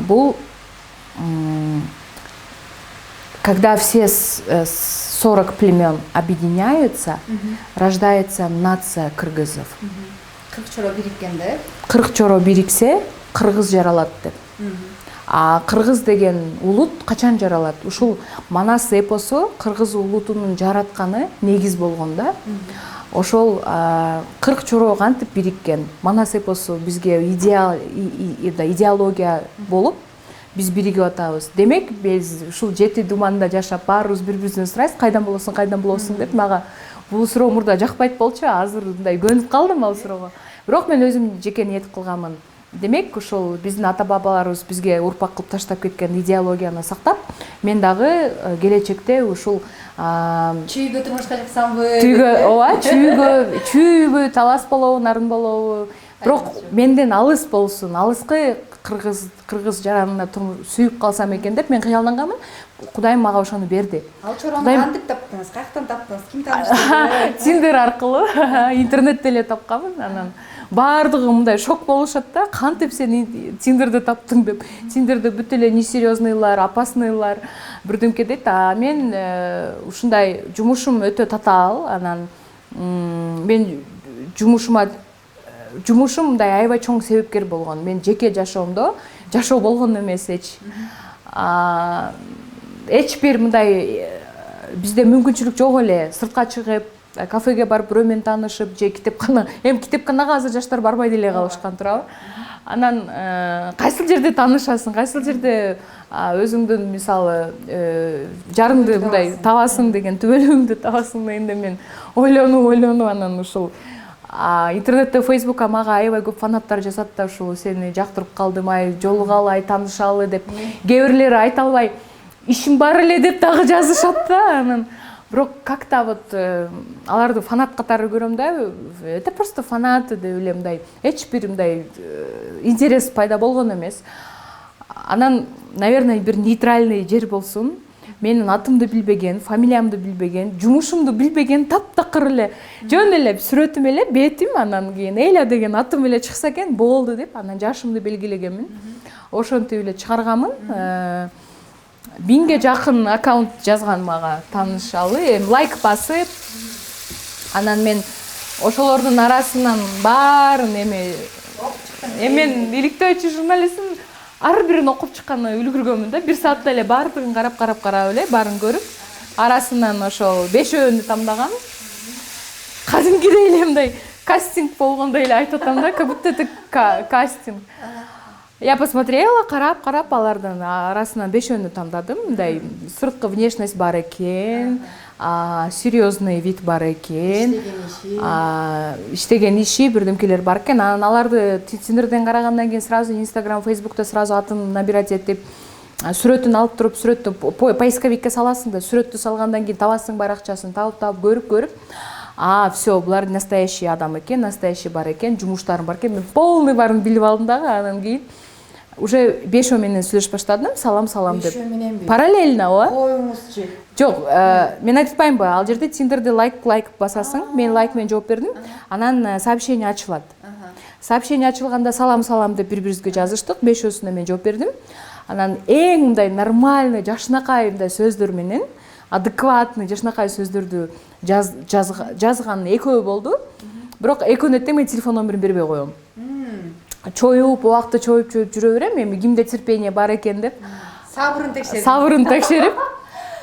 Бул когда все 40 племен объединяются, рождается нация кыргызов. 40 чоро бириккенде? 40 чоро бириксе, кыргыз жаралат деп. Кыргыз деген улут качан жаралат? Ушул Манас эпосу кыргыз улутунун жаратканы негиз болгон да. Ошол 40 чоро кантип бириккен? Манас эпосу бизге идеология болуп, биз биригип атабыз. Демек, биз ушул жети думанда жашап, баарыбыз бири-бирибизден сурайбыз, кайдан болосуң деп. Мага бул суроо мурда жакпайт болчу, азыр мындай көнүп калдым ал суроого. Бирок мен өзүм жеке ниет кылганмын. Демек, ушул биздин ата-бабаларыбыз бизге урпак кылып таштап кеткен идеологияны сактап, мен дагы келечекте ушул чүйгө турмушка чыксамбы? Чүйгө талас болобу, нарын болобу. Бирок менден алыс болсун, алыскы кыргыз жаранына сүйүп калсам экен деп мен кыялданганмын. Кудайым мага ошону берди. Ал чорону кантип таптыңыз? Каяктан таптыңыз? Ким тааныштырды? Тиндер аркылуу, интернетте эле тапканмын. Анан баардыгы мындай шок болушат да, кантип сен Тиндерде таптың деп. Тиндерде бүт эле несерьезныйлар, опасныйлар бирдемке дейт. Мен ушундай жумушум өтө татаал. Анан мен жумушум мындай аябай чоң себепкер болгон. Мен жеке жашоомдо жашоо болгон эмес эч. эч бир мындай бизде мүмкүнчүлүк жок эле сыртка чыгып кафеге барып бирөө менен таанышып же китепкана эми китепканага азыр жаштар барбай деле калышкан туурабы. Анан кайсыл жерде таанышасың, кайсыл жерде өзүңдүн мисалы жарыңды мындай табасың деген, түбөлүгүңдү табасың дегенде мен ойлонуп анан ушул интернетте фейсбукка мага аябай көп фанаттар жазат да ушул сени жактырып калдым, ай жолугалы, ай таанышалы деп. Кээ бирлери айта албай ишим бар эле деп дагы жазышат да. Анан бирок как-то вот аларды фанат катары көрөм да. Это просто фанаты деп эле мындай эч бир мындай интерес пайда болгон эмес. Анан, наверное, бир нейтральный жер болсун. Менин атымды билбеген, фамилиямды билбеген, жумушумду билбеген таптакыр эле жөн эле сүрөтүм эле бетим, анан кийин Эля деген атым эле чыкса экен болду деп анан жашымды белгилегенмин. Ошентип эле чыгарганмын. 1000ге жакын аккаунт жазган мага таанышалы, лайк басып. Анан мен ошолордун арасынан баарын мен иликтөөчү журналистим ар бирин окуп чыкканы үлгүргөнмүн да. 1 саатта эле баардыгын карап эле баарын көрүп, арасынан ошол 5-өөнү тандагам. Кадимкидей эле мындай кастинг болгондой эле айтып атам да, как будто это кастинг. Я посмотрела, карап алардын арасынан 5-өөнү тандадым. Мындай сырткы внешность бар экен, серьезный вид бар экен, иштеген иши бирдемкелер бар экен. Анан аларды Тиндерден карагандан кийин сразу Инстаграм, Фейсбукта сразу атын набирать этип, сүрөтүн алып туруп, сүрөттү поисковикке саласың да, сүрөттү салгандан кийин табасың баракчасын, таап көрүп, все, булар настоящий адам экен, настоящий бар экен, жумуштарым бар экен. Мен полный баарын билип алдым дагы. Анан кийин уже 5 менен сүйлөшүп баштадым, салам деп. Параллельно, ооба. Коюңузчу. Жок, мен айтып атпаймынбы, ал жерде Тиндерде лайк басасың, мен лайк менен жооп бердим, анан сообщение ачылат. Сообщение ачылганда салам деп бири-бирибизге жазыштык, 5-өсүнө мен жооп бердим. Анан эң мындай нормальный, жашынакай мындай сөздөр менен, адекватный, жашынакай сөздөрдү жазган экөө болду. Бирок экөөнү тең мен телефон номерин бербей коем. Чоюп, убакты чоюп жүрө берем, эми кимде терпение бар экен деп. Сабырын текшерип.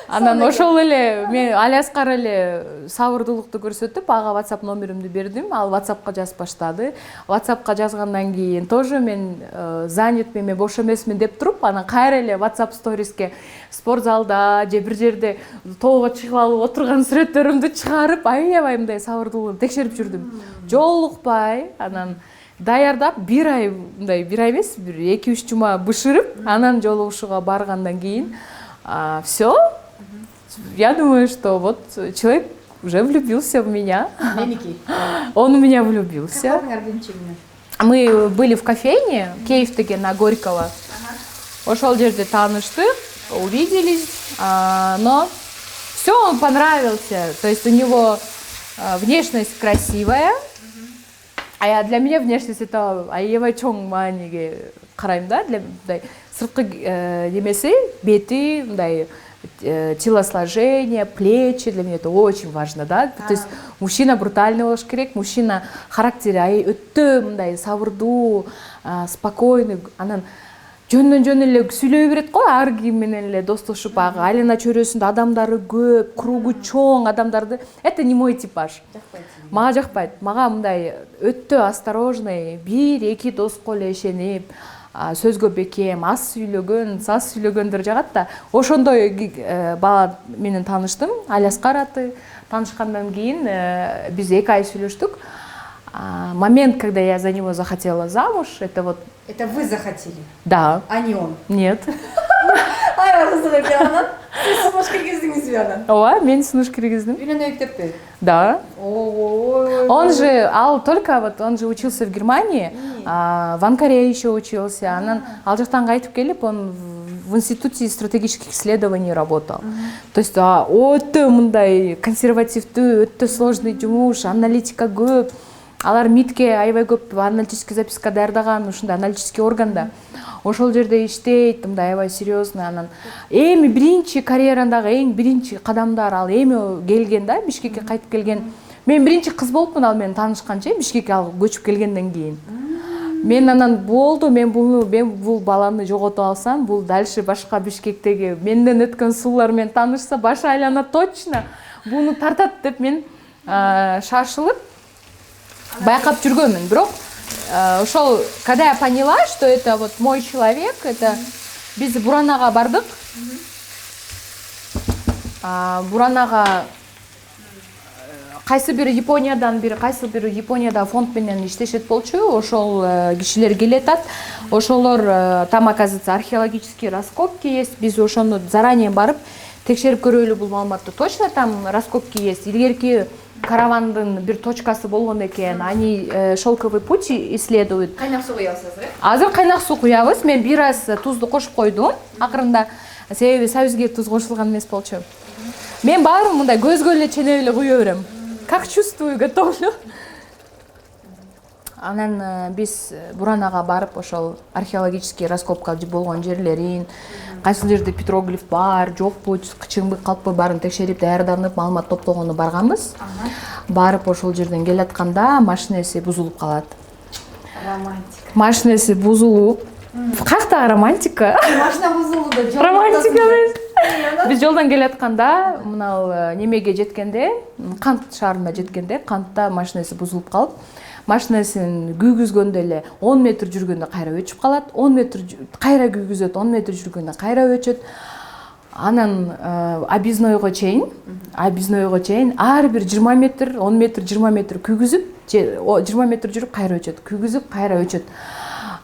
Анан ошол эле мен Алиаскар эле сабырдуулукту көрсөтүп, ага WhatsApp номеримди бердим. Ал WhatsAppка жазып баштады. WhatsAppка жазгандан кийин тоже мен занятмын, мен бош эмесмин деп туруп, анан кайра эле WhatsApp сториске спортзалда же бир жерде тоого чыгып алып отурган сүрөттөрүмдү чыгарып, аябай мындай сабырдуулукту текшерип жүрдүм. Жолукпай, анан даярдап 1 ай, мындай 1 ай эмес, 2-3 жума бышырып, анан жолугушууга баргандан кийин все. Я думаю, что вот человек уже влюбился в меня. Он в меня влюбился. Мы были в кофейне, Кейф деген на Горького. Ошол жерде тааныштык, увиделись, но все, он понравился. То есть у него внешность красивая, а для меня внешность это аябай чоң мааниге карайм да, для мындай сырткы немеси, бети, мындай телосложение, плечи, для меня это очень важно, да. То есть мужчина брутальный болуш керек, мужчина характери өтө мындай сабырдуу, спокойный, анан жөн эле сүйлөй берет го, ар ким менен эле достошуп, айлана чөйрөсүндө адамдары көп, кругу чоң адамдарды. Это не мой типаж. Мага жакпайт. Мага мындай өтө осторожный, 1-2 доско эле ишенип, сөзгө бекем, аз сүйлөгөндөр жагат да. Ошондой бала менен тааныштым, Алиаскар аты. Таанышкандан кийин биз 2 ай сүйлөштүк. Момент, когда я за него захотела замуж, это вот... Это вы захотели? Да. А не он? Нет. Ай, кызык экен анан. Сиз сунуш киргиздиңизби анан? Ооба, мен сунуш киргиздим. Үйлөнөйүк деппи? Да. Ой. Он же, он же учился в Германии, в Анкаре еще учился. Анан ал жактан кайтып келип, он в институте стратегических исследований работал. То есть өтө мындай консервативдүү, өтө сложный жумуш, аналитика көп. Алар МИДке аябай көп аналитический записка даярдаган, ушундай аналитический органда. Ошол жерде иштейт, мындай аябай серьезный. Анан эми биринчи карьерандагы эң биринчи кадамдар ал эми келген да, Бишкекке кайтып келген. Мен биринчи кыз болупмун ал менен таанышканча, Бишкекке ал көчүп келгенден кийин. Мен анан болду, мен бул баланы жоготуп алсам, бул дальше башка Бишкектеги менден өткөн суулар менен таанышса башы айланат точно. Буну тартат деп мен шашылып байкап жүргөнмүн. Бирок ошол когда я поняла, что это вот мой человек, это биз Буранага бардык. Буранага кайсы бир Японияда фонд менен иштешет болчу. Ошол кишилер келетат. Ошолор там, оказывается, археологические раскопки есть. Биз ошону заранее барып текшерип көрөлү, бул маалыматты. Точно там раскопки есть. Илгерки каравандын бир точкасы болгон экен. Они шелковый путь исследуют. Кайнак суу куябыз азыр, Азыр кайнак суу куябыз. Мен бир аз тузду кошуп койдум. Акырында себеби сабизге туз кошулган эмес болчу. Мен баарын мындай көзгө эле ченеп эле куя берем. Как чувствую, готовлю. Анан биз Буранага барып ошол археологический раскопка болгон жерлерин, кайсы жерде петроглиф бар, жокпу, чыңбык калппы баарын текшерип даярданып маалымат топтогону барганбыз. Барып ошол жерден келатканда машинеси бузулуп калат. Романтика. Машинеси бузулуп. Каяктагы романтика? Машина бузулду да жол. Романтика эмес. Биз жолдон келатканда, мынау немеге жеткенде, Кант шаарына жеткенде, Кантта машинеси бузулуп калып, машинесин күйгүзгөндө эле 10 метр жүргөндө кайра өчүп калат, 10 метр кайра күйгүзөт, 10 метр жүргөндө кайра өчөт. Анан объезднойго чейин ар бир 20 метр, 10 метр, 20 метр күйгүзүп, 20 метр жүрүп кайра өчөт, күйгүзүп кайра өчөт.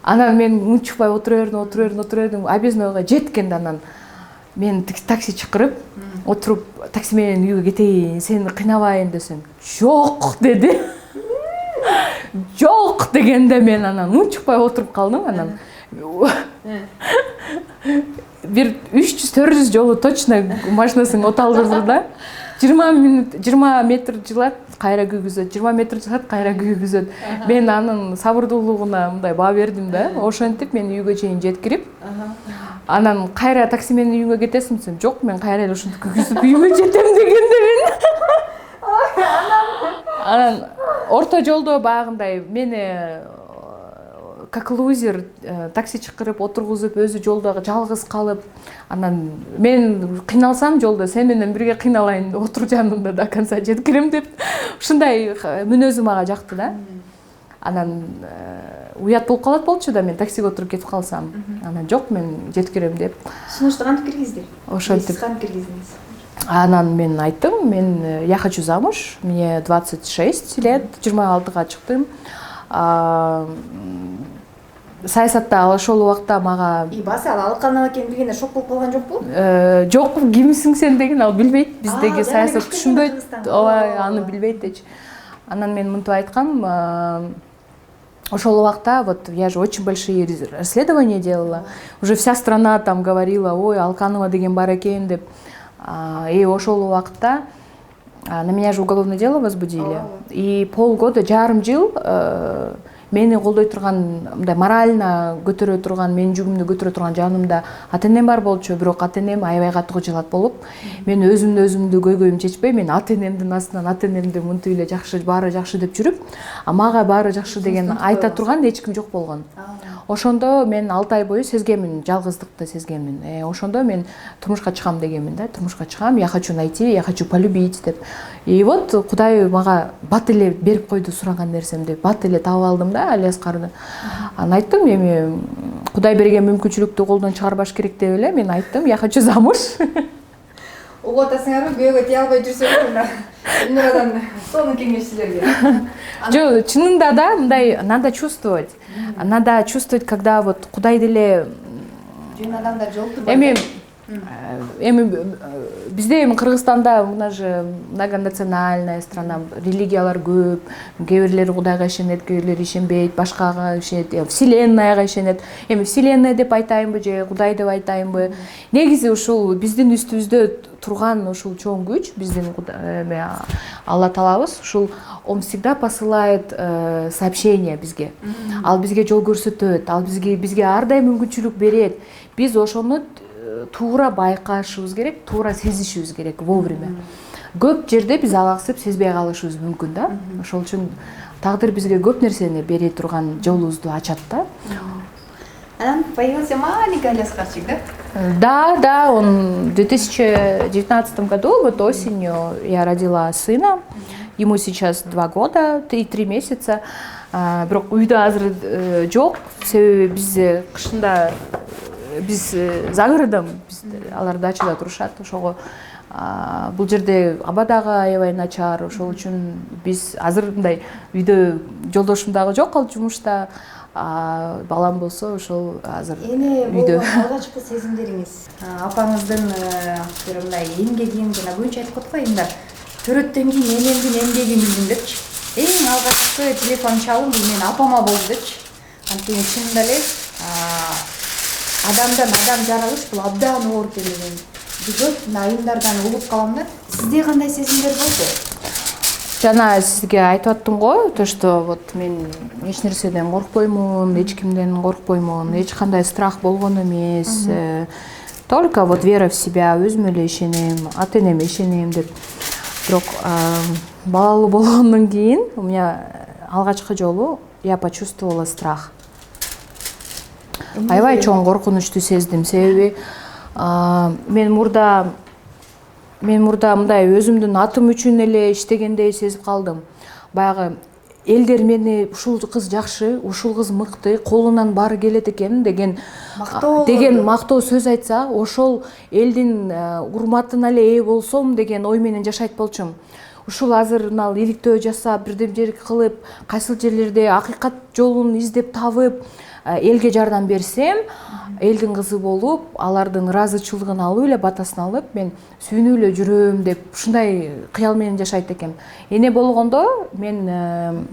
Анан мен унчукпай отура бердим, объезднойго жеткенде анан мен такси чакырып, отуруп такси менен үйгө кетейин, сени кыйнабайын десем, жок деди. Жок дегенде мен анан унчукпай отуруп калдым, анан бир 300-400 жолу точно машинасын оталдырды да. 20 метр жылат, кайра күйгүзөт, 20 метр жылат, кайра күйгүзөт. Мен анын сабырдуулугуна мындай баа бердим да. Ошентип мен үйгө чейин жеткирип, анан кайра такси менен үйгө кетесиң десем, жок, мен кайра эле ушинтип күйгүзүп үйгө жетем дегенде мен. Анан орто жолдо багындай мени как лузер такси чакырып отургузуп, өзү жолдо жалгыз калып, анан мен кыйналсам жолдо сен менен бирге кыйналайын, отур жанымда до конца жеткирем деп, ушундай мүнөзү мага жакты да. Анан уят болуп калат болчу да, мен таксиге отуруп кетип калсам. Анан жок, мен жеткирем деп. Сунушту кантип киргиздир? Ошентип. Кантип киргиздиңиз? Анан мен айттым, я хочу замуж, мне 26 лет, 26-га чыктым. Саясатта ошол убакта мага Басы ал алкан экенин билгенде шок болуп калган жокпу? Жок, кимсиң сен деген ал билбейт, биздеги саясат түшүнбөйт, ооба, аны билбейт дечи. Анан мен мынтип айткам, ошол убакта вот я же очень большие расследования делала. Уже вся страна там говорила, ой, Алканова деген бар экен деп. И ошол убакта на меня же уголовное дело возбудили. И полгода, жарым жыл мени колдой турган, мындай морально көтөрө турган, менин жүгүмдү көтөрө турган жанымда ата-энем бар болчу, бирок ата-энем аябай катуу кыжалат болуп, мен өзүмдү көйгөйүм чечпей, мен ата-энемдин астынан ата-энемди мынтип эле жакшы, баары жакшы деп жүрүп, мага баары жакшы деген айта турган эч ким жок болгон. Ошондо мен 6 ай бою сезгенмин, жалгыздыкты сезгенмин. Ошондо мен турмушка чыгам дегенмин да, турмушка чыгам, я хочу найти, я хочу полюбить деп. И вот Кудай мага бат эле берип койду сураган нерсемди, бат эле таап алдым да, Алиаскарды. Анан айттым, эми Кудай берген мүмкүнчүлүктү колдон чыгарбаш керек деп эле мен айттым, я хочу замуж. Угуп атасыңарбы, күйөөгө тие албай жүрсөңөр, Эльмирадан сонун кеңеш силерге. Жок, чынында да мындай надо чувствовать. Надо чувствовать, когда вот Кудай деле Жөн адамдар жолду. Эми бизде эми Кыргызстанда мына же многонациональная страна, религиялар көп, кээ бирлери Кудайга ишенет, кээ бирлери ишенбейт, башкага ишенет, вселеннаяга ишенет. Эми вселенная деп айтайынбы же Кудай деп айтайынбы? Негизи ушул биздин үстүбүздө турган ушул чоң күч, биздин Алла Таалабыз ушул он всегда посылает сообщение бизге. Ал бизге жол көрсөтөт, ал бизге ар дайым мүмкүнчүлүк берет. Биз ошону туура байкашыбыз керек, туура сезишибиз керек вовремя. көп жерде биз алаксып сезбей калышыбыз мүмкүн да. Ошол үчүн тагдыр бизге көп нерсени бере турган жолубузду ачат да. Анан появился маленький аляскарчик, да? Да, он в 2019 году, вот осенью я родила сына. Ему сейчас 2 года и 3 месяца. Бирок үйдө азыр жок. Себеби биз кышында биз Загородом, алар дачада турушат. Ошого бул жерде аба дагы аябай начар. Ошол үчүн биз азыр мындай үйдө жолдошум дагы жок, ал жумушта. Балам болсо ошол азыр үйдө. Алгачкы сезимдериңиз апаңыздын бир мындай эмгегин жана көбүнчө айтып коет го эми төрөттөн кийин энемдин эмгегин билдим депчи. Эң алгачкы телефон чалым бул менин апама болду депчи. Анткени чынында эле адамдан адам жаралыш бул абдан оор деген. Көп айымдардан угуп калам да. Сизде кандай сезимдер болду? Жана сизге айтып аттым го, то что вот мен эч нерседен коркпоймун, эч кимден коркпоймун, эч кандай страх болгон эмес. Только вот вера в себя, өзүмө эле ишенем, ата-энеме ишенем деп. Бирок балалуу болгондон кийин у меня алгачкы жолу я почувствовала страх. Аябай чоң коркунучту сездим, себеби мен мурда мындай өзүмдүн атым үчүн эле иштегендей сезип калдым. Баягы элдер мени ушул кыз жакшы, ушул кыз мыкты, колунан баары келет экен деген мактоо сөз айтса, ошол элдин урматына эле ээ болсом деген ой менен жашайт болчумун. Ушул азыр мына иликтөө жасап, бирдем-жер кылып, кайсыл жерлерде акыйкат жолун издеп табып, элге жардам берсем, элдин кызы болуп, алардын ыраазычылыгын алып эле, батасын алып, мен сүйүнүп эле жүрөм деп ушундай кыял менен жашайт экем. Эне болгондо мен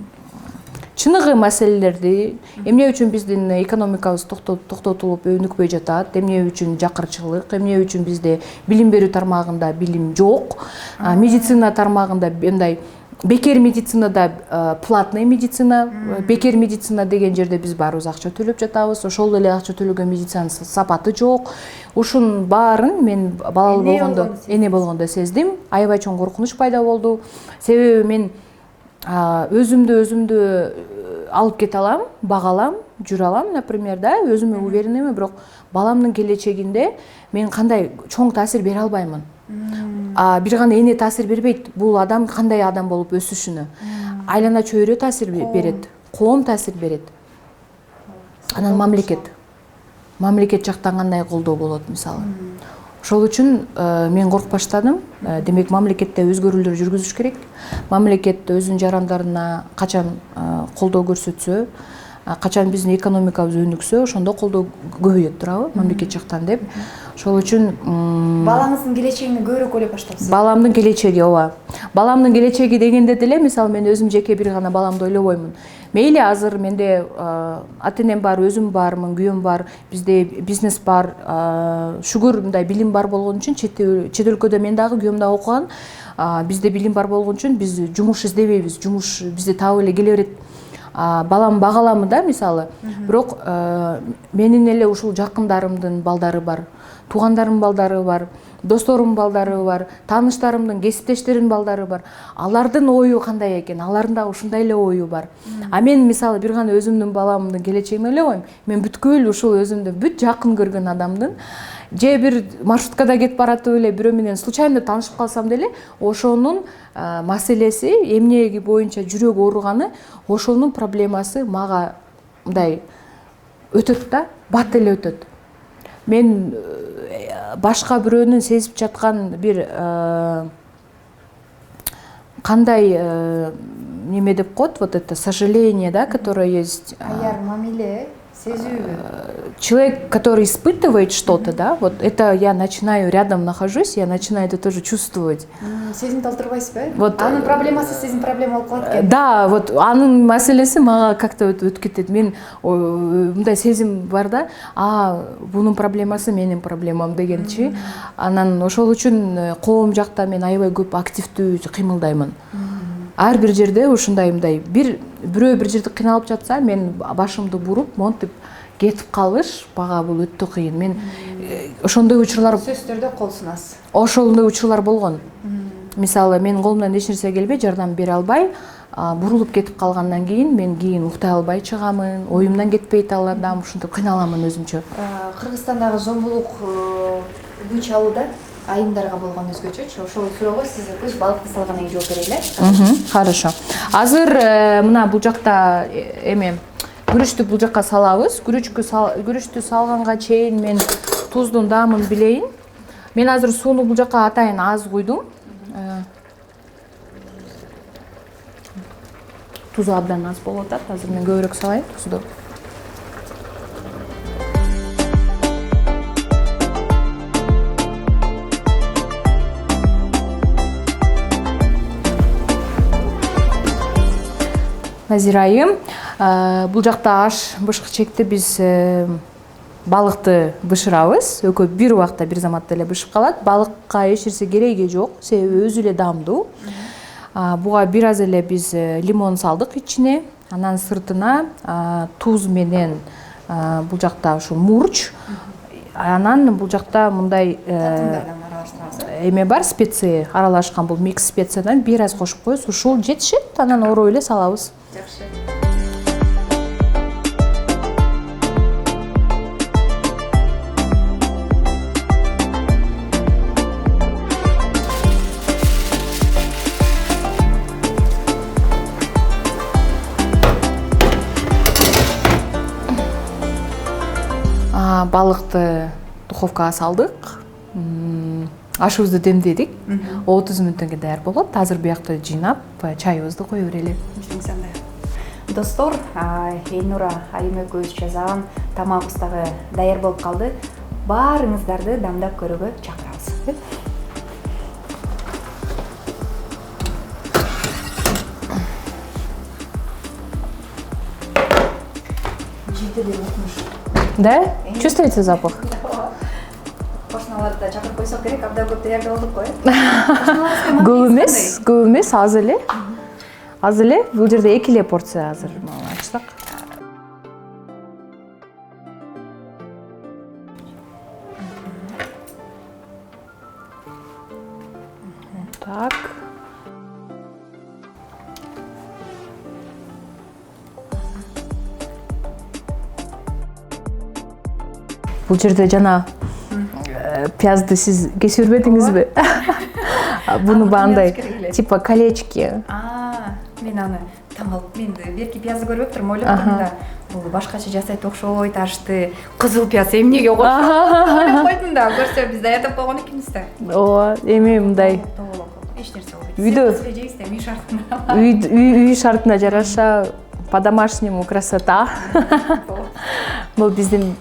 чыныгы маселелерди, эмне үчүн биздин экономикабыз токтотулуп өнүкпөй жатат, эмне үчүн жакырчылык, эмне үчүн бизде билим берүү тармагында билим жок, медицина тармагында мындай бекер медицинада платный медицина, бекер медицина деген жерде биз баарыбыз акча төлөп жатабыз. Ошол эле акча төлөгөн медицинанын сапаты жок. Ушунун баарын мен балалуу болгондо, эне болгондо сездим. Аябай чоң коркунуч пайда болду. Себеби мен өзүмдү алып кете алам, багалам, жүрө алам, например, да, өзүмө уверен эме, бирок баламдын келечегинде мен кандай чоң таасир бере албаймын. Бир гана эне таасир бербейт, бул адам кандай адам болуп өсүшүнө. Айлана чөйрө таасир берет, коом таасир берет. Анан мамлекет жактан кандай колдоо болот мисалы. Ошол үчүн мен коркуп баштадым. Демек мамлекетте өзгөрүүлөр жүргүзүш керек. Мамлекет өзүнүн жарандарына качан колдоо көрсөтсө, качан биздин экономикабыз өнүксө, ошондо колдоо көбөйөт туурабы мамлекет жактан деп. Ошол үчүн балаңыздын келечегине көбүрөөк ойлоп баштапсыз. Баламдын келечеги, ооба. Баламдын келечеги дегенде деле, мисалы мен өзүм жеке бир гана баламды ойлобоймун. Мейли азыр менде ата-энем бар, өзүм бармын, күйөөм бар, бизде бизнес бар, шүгүр мындай билим бар болгон үчүн чет өлкөдө мен дагы күйөөм дагы окуган. Бизде билим бар болгон үчүн биз жумуш издебейбиз, жумуш бизде таап эле келе берет. Балам багаламы да мисалы. Бирок менин эле ушул жакындарымдын балдары бар, туугандарымдын балдары бар, досторумдун балдары бар, тааныштарымдын, кесиптештеримдин балдары бар. Алардын ою кандай экен? Алардын дагы ушундай эле ою бар. Мен мисалы бир гана өзүмдүн баламдын келечегин ойлобойм. Мен бүткүл ушул өзүмдү бүт жакын көргөн адамдын же бир маршруткада кетип баратып эле бирөө менен случайно таанышып калсам деле, ошонун маселеси, эмнеги боюнча жүрөгү ооруганы, ошонун проблемасы мага мындай өтөт да, бат эле өтөт. Мен башка бирөөнүн сезип жаткан бир кандай неме деп коет, вот это сожаление, да, которое есть. Аяр, мамиле, сезүү. Человек, который испытывает что-то, да, вот это я начинаю рядом нахожусь, я начинаю это тоже чувствовать. Сезим талтырбайсызбы? Вот анын проблемасы сезим проблема болуп калат экен. Да, вот анын маселеси мага как-то өтүп кетет. Мен мындай сезим бар да, бунун проблемасы менин проблемам дегенчи. Анан ошол үчүн коом жакта мен аябай көп активдүү кыймылдаймын. Ар бир жерде ушундай мындай бирөө бир жерде кыйналып жатса, мен башымды буруп, монтип кетип калыш, бага бул өтө кыйын. Мен ошондой учурлар сөздөрдө кол сунасыз. Ошондой учурлар болгон. мисалы менин колумдан эч нерсе келбей жардам бере албай бурулуп кетип калгандан кийин мен кийин уктай албай чыгамын, оюмдан кетпейт алардам, ушинтип кыйналамын өзүмчө. Кыргызстандагы зомбулук күч алууда айымдарга болгон өзгөчөчү. Ошол суроого сиз өз балыкты салгандан кийин жооп берели. Хорошо. Азыр мына бул жакта эме күрүчтү бул жакка салабыз. Күрүчтү салганга чейин мен туздун даамын билейин. Мен азыр сууну бул жакка атайын аз куйдум. Тузу абдан аз болуп атат. Азыр мен көбүрөөк салайын тузду. Назира айым, бул жакта аш бышкычекти биз балыкты бышырабыз. Экөө бир убакта бир заматта эле бышып калат. Балыкка эч нерсе кереги жок, себеби өзү эле даамдуу. Буга бир аз эле биз лимон салдык ичине, анан сыртына туз менен бул жакта ушу мурч, анан бул жакта мындай эме бар, специя аралашкан, бул микс специядан бир аз кошуп коебуз. Ушул жетишет, анан ороп эле салабыз. Жакшы. Балыкты духовкага салдык. Ашыбызды демдедик. 30 мүнөттөн кийин даяр болот. Азыр буякты жыйнап, чайыбызды кое берели. Достор, Элнура айым экөөбүз жасаган тамагыбыз дагы даяр болуп калды. Баарыңыздарды дамдап көрүүгө чакырабыз. Да? Чувствуете запах? Кошуналарды чакырып койсок керек, абдан көп даярдалдык го. Көп эмес, аз эле. Аз эле, бул жерде 2 эле порция азыр ачсак. Так. Бул жерде жана пиязды сиз кесип бербедиңизби? Буну бандай типа колечки. Мен аны таң калып, мен берки пиязды көрбөптүрмүн, ойлоп турдум да. Бул башкача жасайт окшойт, ашты кызыл пияз эмнеге кошуп койдум да, көрсө биз даярдап койгон экенбиз да. Ооба, эми мындай. Эч нерсе болбойт. Үйдө Жейсиз үй шартына. Үй шартына жараша по-домашнему красота. Бул биздин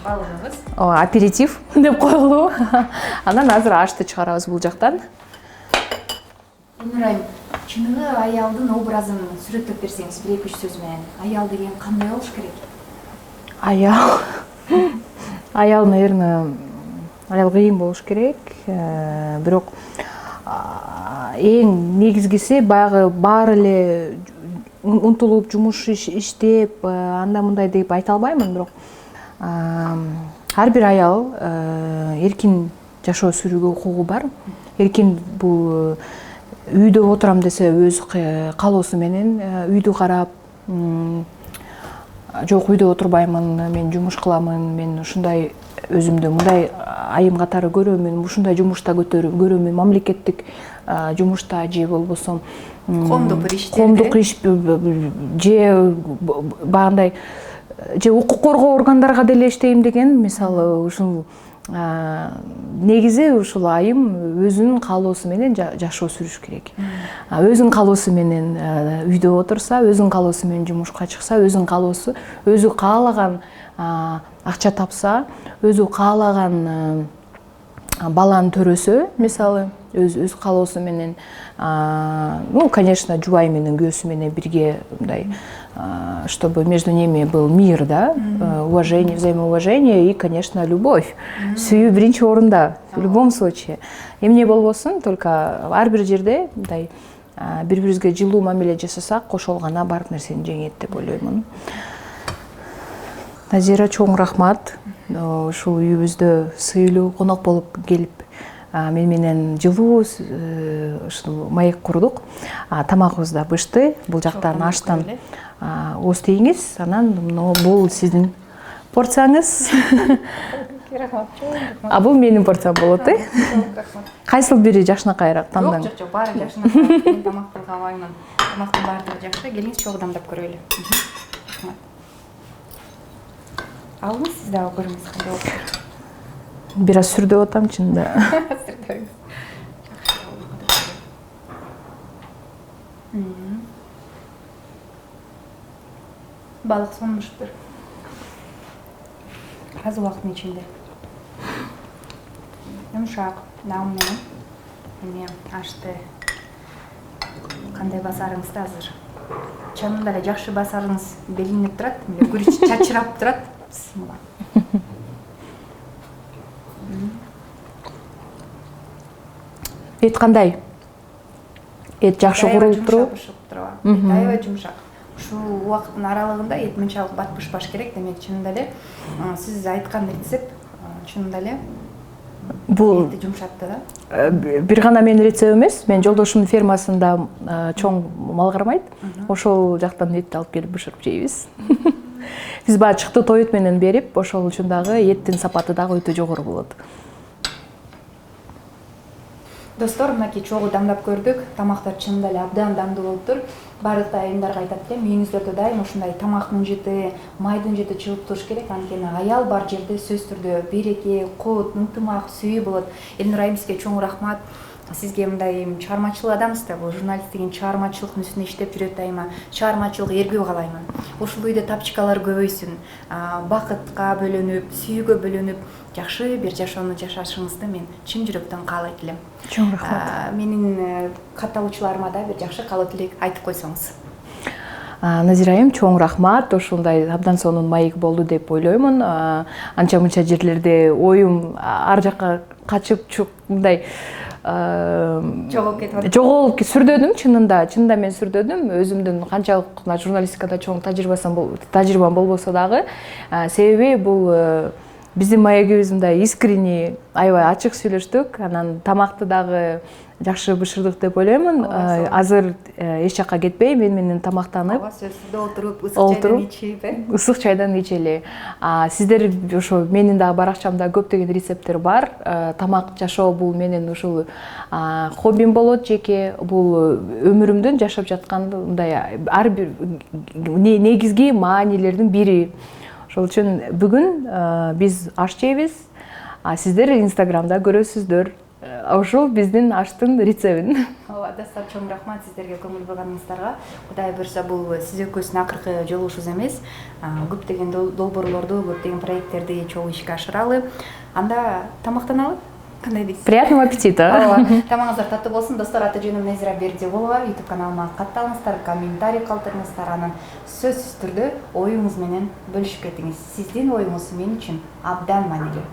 Балыгыбыз. Аперитив деп коелу. Анан азыр ашты чыгарабыз бул жактан. Элнура айым, чыныгы аялдын образын сүрөттөп берсеңиз, 1-2 сөз менен. Аял деген кандай болуш керек? Аял, наверное, аял кыйын болуш керек. Бирок эң негизгиси баягы баары эле умтулуп жумуш иштеп, анда мындай деп айта албаймын, бирок ар бир аял эркин жашоо сүрүүгө укугу бар. Эркин бул үйдө отурам десе өз каалоосу менен үйдү карап, жок үйдө отурбаймын, мен жумуш кыламын, мен ушундай өзүмдү мындай айым катары көрөмүн, ушундай жумушта көрөмүн, мамлекеттик жумушта же болбосо Коомдук иш же багындай же укук коргоо органдарга деле иштейм деген, мисалы ушул негизи ушул айым өзүнүн каалоосу менен жашоо сүрүш керек. Өзүнүн каалоосу менен үйдө отурса, өзүнүн каалоосу менен жумушка чыкса, өзүнүн каалоосу, өзү каалаган акча тапса, өзү каалаган баланы төрөсө, мисалы өз каалоосу менен, ну, конечно, жубайы менен күйөөсү менен бирге мындай, чтобы между ними был мир, да, уважение, взаимоуважение и, конечно, любовь. Сүйүү биринчи орунда, в любом случае. Эмне болбосун, только ар бир жерде мындай бири-бирибизге жылуу мамиле жасасак, кошол гана бар нерсени жеңет деп ойлоймун. Назира, чоң рахмат. Ушул үйүбүздө сыйлуу конок болуп келип, мен менен жылуу ушул маек курдук. Тамагыбыз да бышты. Бул жактан аштан ооз тийиңиз. Анан бул сиздин порцияңыз. Рахмат. Бул менин порциям болот, Рахмат. Кайсыл бири жакшынакайраак тандаңыз? Жок, баары жакшынакай. Мен тамак кылганмаймын. Тамактын баардыгы жакшы. Келиңиз чогуу дамдап көрөлү. Рахмат. Алыңыз, сиз дагы көрүңүз кандай болуп жатат. Бир аз сүрдөп атам чынында. Балык сонмуштур. Аз убакыттын ичинде. Йумшак, наам менен. Эми ашты кандай басарыңыз да азыр. Чынында эле жакшы басарыңыз белгиленип турат, күрүч чачырап турат. Бисмилла. Эт кандай? Эт жакшы курулуп турбу? Аябай жумшак. Ушул убакыттын аралыгында эт мынчалык бат бышпаш керек. Демек чынында эле сиз айткан рецепт чынында эле Бул этти жумшатты да. бир гана менин рецептим эмес. Менин жолдошумдун фермасында чоң мал кармайт. Ошол жактан этти алып келип бышырып жейбиз. Биз баягы чыкты той эт менен берип, ошол үчүн дагы эттин сапаты дагы өтө жогору болот. Достор, мынакей чогуу дамдап көрдүк. Тамактар чынында эле абдан дамдуу болуптур. Бардык айымдарга айтат элем, үйүңүздөрдө дайым ушундай тамактын жыты, майдын жыты чыгып туруш керек. Анткени аял бар жерде сөзсүз түрдө береке, кут, ынтымак, сүйүү болот. Элнур айым, сизге чоң рахмат. Сизге мындай чыгармачыл адамсыз да, бул журналист деген чыгармачылыктын үстүндө иштеп жүрөт дайыма. Чыгармачылык эргүү каалаймын. Ушул үйдө тапчыкалар көбөйсүн. Бакытка бөлөнүп, сүйүүгө бөлөнүп, жакшы бир жашоону жашашыңызды мен чын жүрөктөн каалайт элем. Чоң рахмат. Менин катталуучуларыма да бир жакшы каалоо тилек айтып койсоңуз. Назира айым, чоң рахмат. Ушундай абдан сонун маек болду деп ойлоймун. Анча мынча жерлерде оюм ар жакка качып мындай Жоголуп кетип атат. жоголуп сүрдөдүм чынында мен сүрдөдүм. Өзүмдүн канчалык журналистикада чоң тажрыйбам болбосо дагы, себеби бул биздин маегибиз мындай искренний, аябай ачык сүйлөштүк. Анан тамакты дагы жакшы бышырдык деп ойлоймун. Азыр эч жакка кетпей, менен тамактанып, Сөзсүздө отуруп, ысык чайдан ичип, ысык чайдан ичели. Сиздер ошо менин дагы баракчамда көптөгөн рецепттер бар. Тамак жашоо бул менин ушул хоббим болот жеке. Бул өмүрүмдүн жашап жаткан мындай ар бир негизги маанилердин бири. Ошол үчүн бүгүн биз аш жейбиз. Сиздер Инстаграмда көрөсүздөр. Ошол биздин аштын рецебин. Достор, чоң рахмат сиздерге көңүл бурганыңыздарга. Кудай буйрса бул сиз экөөбүздүн акыркы жолугушубуз эмес. Көптөгөн долбоорлорду, көптөгөн проекттерди чогуу ишке ашыралы. Анда тамактаналы. Кандай дейсиз? Приятного аппетита. Тамагыңыздар таттуу болсун. Достор, аты жөнүм Назира Бердиголова. YouTube каналыма катталыңыздар, комментарий калтырыңыздар. Анан сөзсүз түрдө оюңуз менен бөлүшүп кетиңиз. Сиздин оюңуз мен үчүн абдан маанилүү.